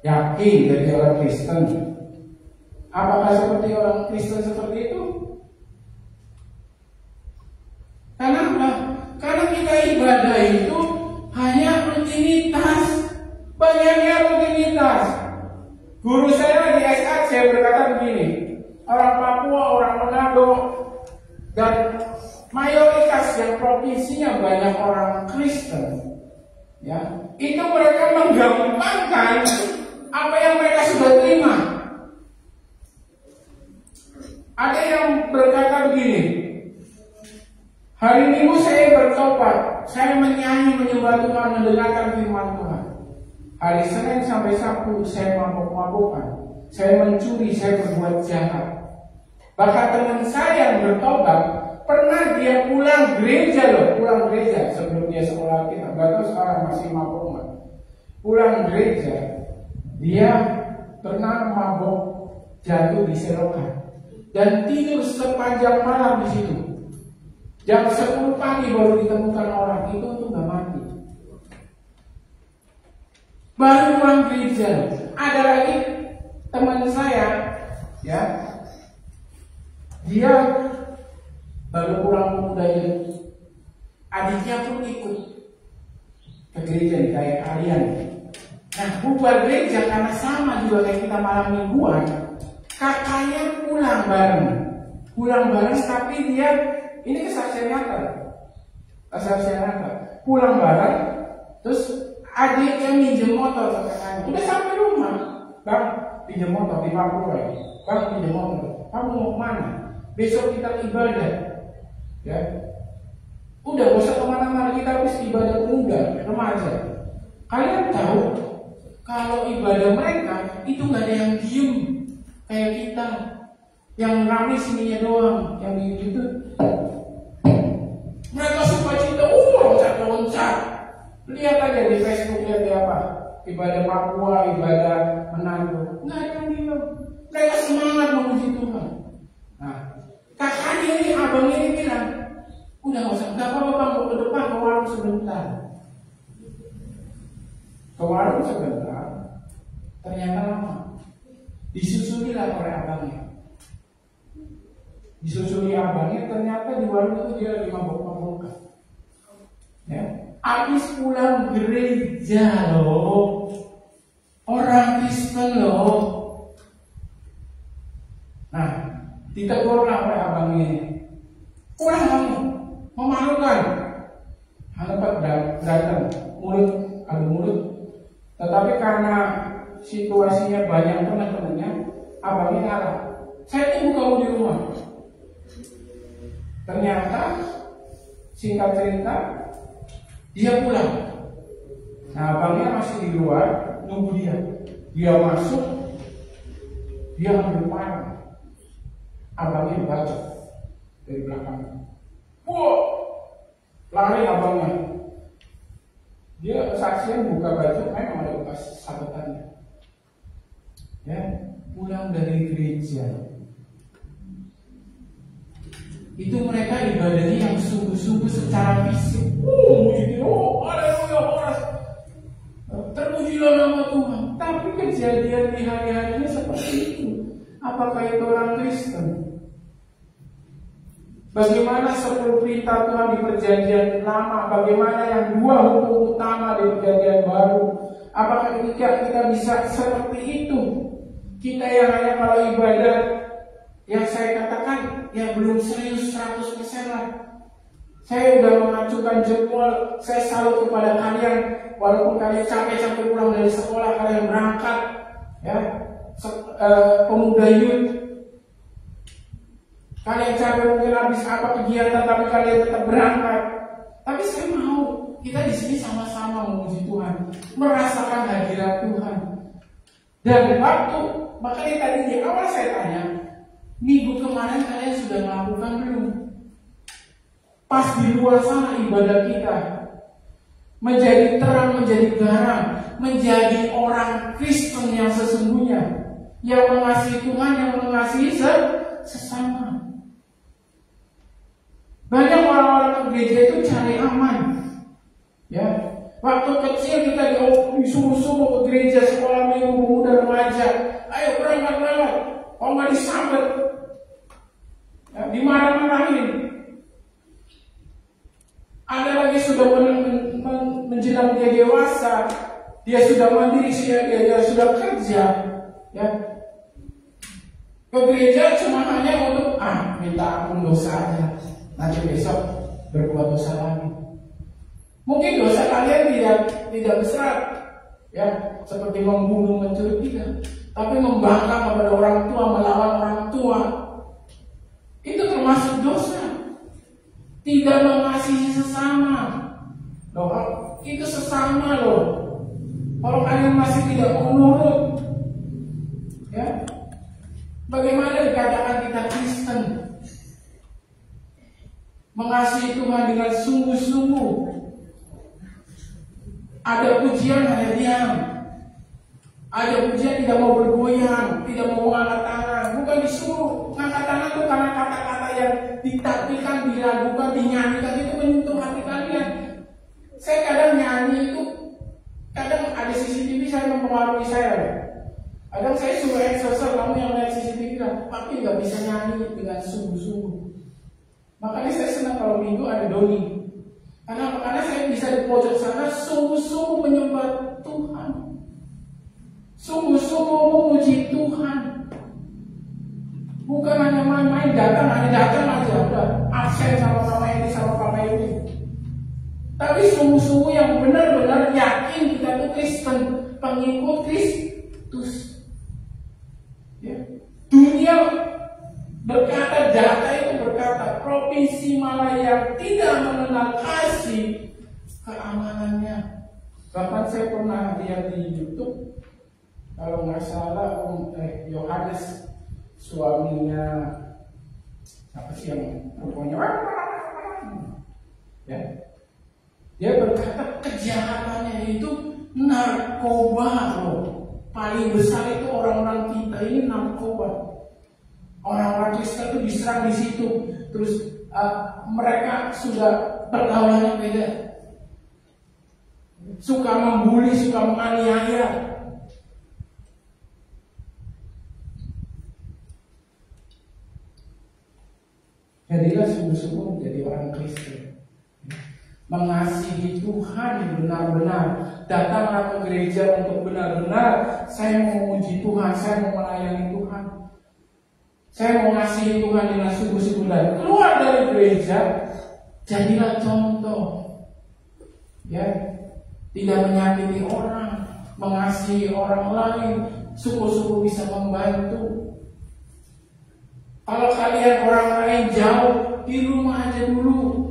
Yakin dari orang Kristen? Apakah seperti orang Kristen seperti itu? Kenapa? Karena kita ibadah itu hanya rutinitas, banyaknya rutinitas. Guru saya di SAC berkata begini, orang Papua, orang Manado, dan mayoritas yang provinsinya banyak orang Kristen, ya, itu mereka menggampangkan apa yang mereka sudah terima. Ada yang berkata begini, hari Minggu saya bertobat, saya menyanyi menyembah Tuhan, mendengarkan firman Tuhan. Hari Senin sampai Sabtu saya mabuk-mabukan, saya mencuri, saya berbuat jahat. Bahkan teman saya yang bertobat, pernah dia pulang gereja loh, pulang gereja sebelum dia sekolah kita, gak tahu sekarang masih mabuk. Pulang gereja, dia pernah mabuk jatuh di selokan dan tidur sepanjang malam di situ. Jam 10 pagi baru ditemukan orang itu nggak mati. Baru pulang gereja. Ada lagi teman saya, ya, dia baru pulang pemuda itu. Adiknya pun ikut ke gereja kayak kalian. Nah, bubar gereja karena sama juga kayak kita malam mingguan. Kakaknya pulang bareng, tapi dia ini kesaksian nyata. Pulang bareng, terus adiknya minjem motor ke kakaknya. Udah sampai rumah, bang, pinjam motor di Papua ya. Bang, pinjam motor. Kamu mau kemana? Besok kita ibadah, ya. Udah, gak usah kemana-mana, kita harus ibadah pemuda, remaja. Kalian tahu kalau ibadah mereka itu gak ada yang diem kayak kita, yang rame sininya doang, yang gitu. Mereka suka cinta, loncat-loncat. Lihat aja di Facebook, lihat di apa, ibadah Papua, ibadah Manado, nggak ada yang diem. Mereka semangat memuji Tuhan. Nah, kakaknya ini, abang ini bilang, udah nggak usah, nggak apa-apa bang, mau ke depan ke warung sebentar. Ke warung sebentar, ternyata lama. Disusulilah oleh abangnya. Disusuli abangnya, ternyata di warung itu dia lagi mabok-mabokan. Ya. Habis pulang gereja loh, orang Kristen loh. Nah, ditegurlah oleh abangnya. Pulang kamu, memalukan. Anak datang, adu mulut. Tetapi karena situasinya banyak teman-temannya, abangnya ngalah. Saya tunggu kamu di rumah. Ternyata singkat cerita dia pulang. Nah, abangnya masih di luar nunggu dia. Dia masuk, dia ambil parang. Abangnya baca dari belakang. Wow, lari abangnya. Dia kesaksian buka baju, memang ada bekas sabetannya. Ya, pulang dari gereja. Itu mereka ibadahnya yang sungguh-sungguh secara fisik. Haleluya, terpujilah nama Tuhan. Tapi kejadian di hari-harinya seperti itu. Apakah itu orang Kristen? Bagaimana 10 perintah Tuhan di perjanjian lama? Bagaimana yang 2 hukum utama di perjanjian baru? Apakah kita bisa seperti itu? Kita yang hanya kalau ibadah, yang saya katakan, yang belum serius 100% lah. Saya sudah mengacukan jempol, saya salut kepada kalian. Walaupun kalian capek-capek pulang dari sekolah, kalian berangkat, ya, pemuda youth. Kalian capek mungkin habis apa kegiatan, tapi kalian tetap berangkat. Tapi saya mau kita di sini sama-sama memuji Tuhan, merasakan hadirat Tuhan. Dan waktu, makanya tadi di awal saya tanya, minggu kemarin kalian sudah melakukan belum? Pas di luar sana ibadah kita menjadi terang, menjadi garam, menjadi orang Kristen yang sesungguhnya, yang mengasihi Tuhan, yang mengasihi sesama. Banyak orang-orang ke gereja itu cari aman. Ya, waktu kecil kita disuruh-suruh ke gereja, sekolah minggu, pemuda remaja, ayo berangkat, kalau nggak disambet, ya, dimarah-marahin. Ada lagi sudah menjelang dia dewasa, dia sudah mandiri, dia sudah kerja, ya. Ke gereja cuma hanya untuk minta ampun dosa aja. Nanti besok berbuat dosa lagi. Mungkin dosa kalian tidak besar, ya, seperti membunuh, mencuri, tidak. Tapi membangkang kepada orang tua, melawan orang tua, itu termasuk dosa. Tidak mengasihi sesama, loh, itu sesama loh. Kalau kalian masih tidak mau nurut, ya, bagaimana dikatakan kita Kristen? Mengasihi Tuhan dengan sungguh-sungguh. Ada pujian hanya diam. Ada pujian tidak mau bergoyang, tidak mau angkat tangan. Bukan disuruh angkat tangan itu karena kata-kata yang ditaktikan, diragukan, dinyanyikan itu menyentuh hati kalian. Saya kadang nyanyi itu, kadang ada CCTV saya mempengaruhi saya. Kadang saya suruh exercise, kamu yang lihat CCTV tapi nggak bisa nyanyi dengan sungguh-sungguh. Makanya saya senang kalau minggu ada doni. Karena saya bisa di pojok sana sungguh-sungguh menyembah Tuhan, sungguh-sungguh memuji Tuhan. Bukan hanya main-main, datang aja, udah absen sama ini, sama Papa ini. Tapi sungguh-sungguh yang benar-benar yakin kita itu Kristen, pengikut Kristus. Ya. Dunia berkata, data itu berkata, Provinsi Malaya tidak mengenal kasih keamanannya. Bahkan saya pernah lihat di YouTube, kalau nggak salah Yohanes, suaminya apa sih yang pokoknya, ya, dia berkata kejahatannya itu narkoba loh. Paling besar itu orang-orang kita ini narkoba. Orang-orang Kristen itu diserang di situ. Terus mereka sudah pergaulannya beda. Suka membuli, suka menganiaya. Jadilah sungguh-sungguh menjadi orang Kristen, mengasihi Tuhan benar-benar. Datanglah ke gereja untuk benar-benar saya mau memuji Tuhan, saya mau melayani Tuhan, saya mau mengasihi Tuhan dengan sungguh-sungguh. Dan keluar dari gereja, jadilah contoh, ya, tidak menyakiti orang, mengasihi orang lain, sungguh-sungguh bisa membantu. Kalau kalian orang lain jauh, di rumah aja dulu.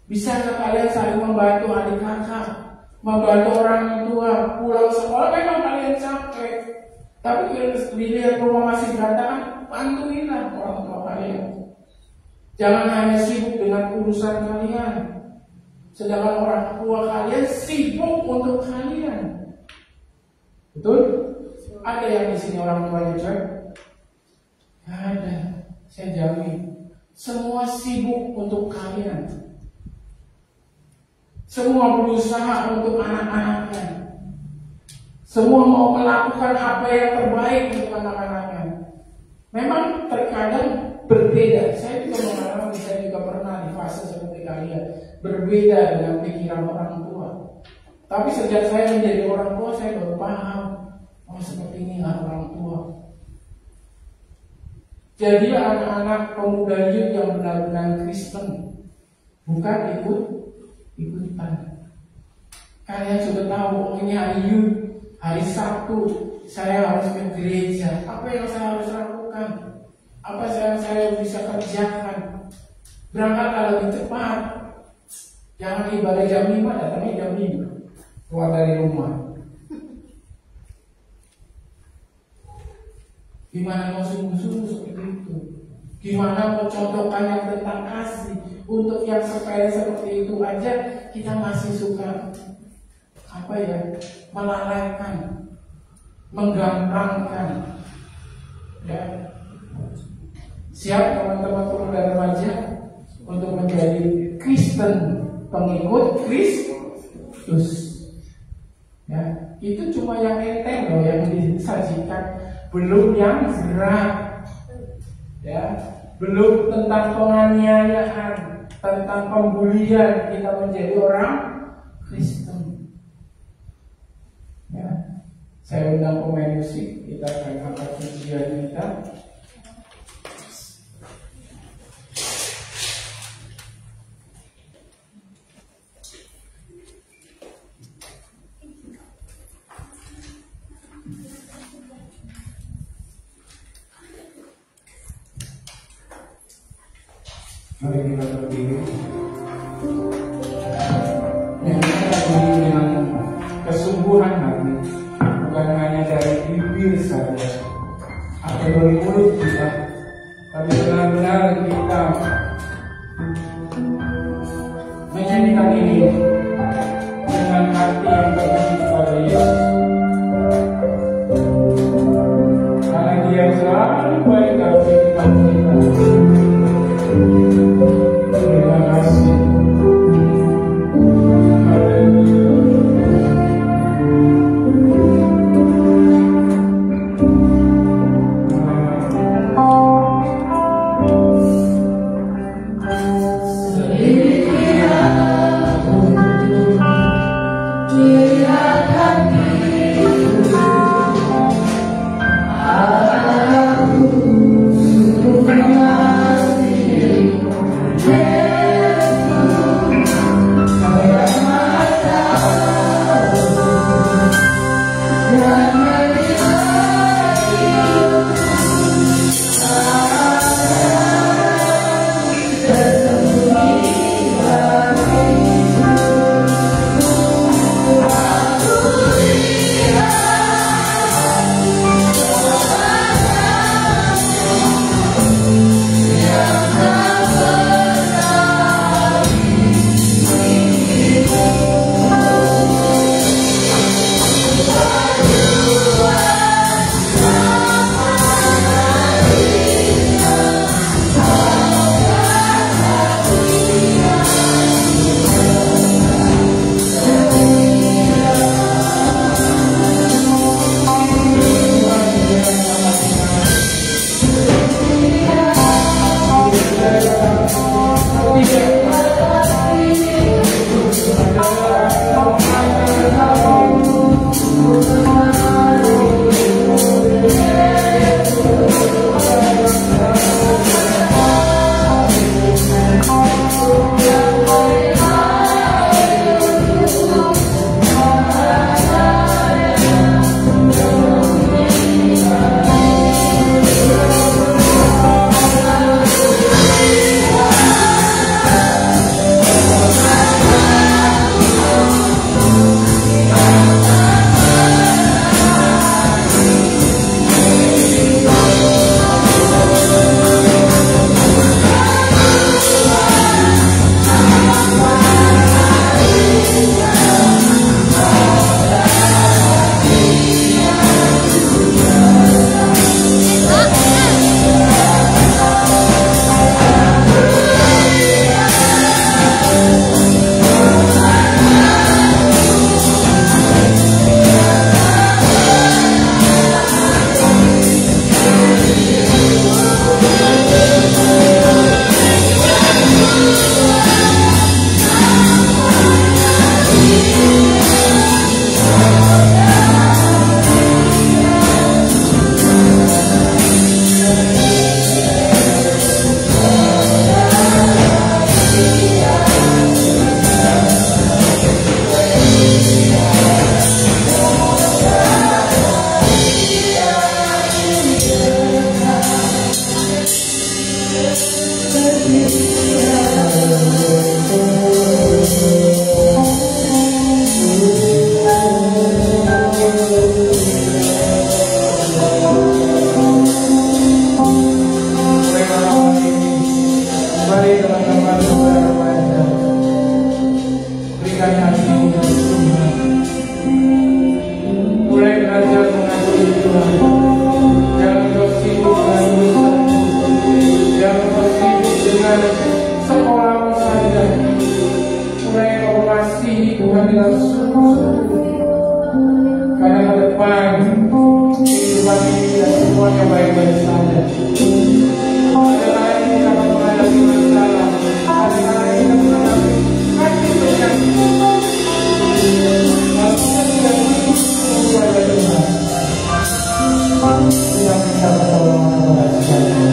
Bisakah kalian saling membantu adik kakak, membantu orang tua pulang sekolah? Memang kalian capek, tapi kalau dilihat rumah masih berantakan, bantuinlah orang tua kalian. Jangan hanya sibuk dengan urusan kalian, sedangkan orang tua kalian sibuk untuk kalian. Betul? Ada yang di sini orang tuanya cuek? Ada, saya jamin. Semua sibuk untuk kalian. Semua berusaha untuk anak-anaknya. Semua mau melakukan apa yang terbaik untuk anak-anaknya. Memang terkadang berbeda. Saya juga mengalami, saya juga pernah di fase seperti kalian. Berbeda dengan pikiran orang tua. Tapi sejak saya menjadi orang tua, saya baru paham. Oh, seperti inilah orang tua. Jadi anak-anak pemuda youth yang benar-benar Kristen, bukan ikut-ikutan. Kalian sudah tahu, oh ini hari youth, hari Sabtu, saya harus ke gereja. Apa yang saya harus lakukan? Apa yang saya bisa kerjakan? Berangkatlah lebih cepat. Jangan ibadah jam 5, datangnya jam 5. Keluar dari rumah. Gimana mau sungguh-sungguh seperti itu? Gimana mau contohkan yang tentang kasih? Untuk yang sepele seperti itu aja kita masih suka apa ya? Melalaikan, menggampangkan. Ya. Siap teman-teman pemuda remaja untuk menjadi Kristen, pengikut Kristus. Ya, itu cuma yang enteng loh yang disajikan. Belum yang berat, ya, belum tentang penganiayaan, tentang pembulian kita menjadi orang Kristen. Ya, saya undang pemain musik, kita akan angkat pujian kita. Mari kita berdiri. Kita berdiri dengan kesungguhan hati, bukan hanya dari bibir saja atau dari mulut kita, tapi benar-benar kita menyanyikan ini dengan hati yang tertuju kepada Yesus. Karena Dia selalu baik dalam kehidupan kita. Terima kasih. Lihat hati yang minta pertolongan kepada siapa.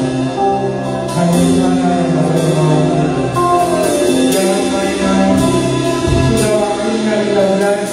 Hanya Tuhan yang dapat menolong. Jangan main-main. Sudah waktunya kita belajar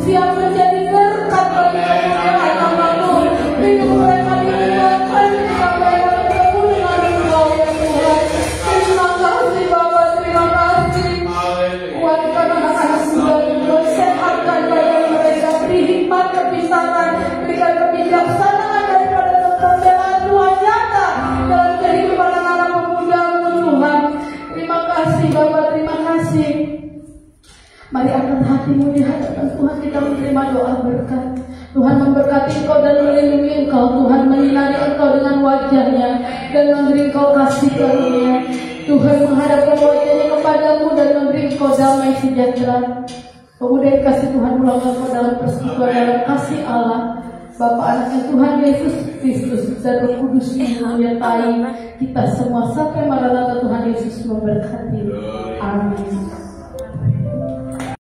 siap menjadi hadiratmu di hadapan Tuhan kita menerima doa berkat. Tuhan memberkati engkau dan melindungi engkau. Tuhan menyinari engkau dengan wajahnya dan memberi engkau kasih karunia. Tuhan menghadapkan wajahnya kepadamu dan memberi engkau damai sejahtera. Kemudian kasih Tuhan mulai engkau dalam persekutuan dalam kasih Allah Bapa, Anak dan Tuhan Yesus Kristus dan Roh Kudus yang menyertai kita semua sampai Maranatha. Tuhan Yesus memberkati. Amin.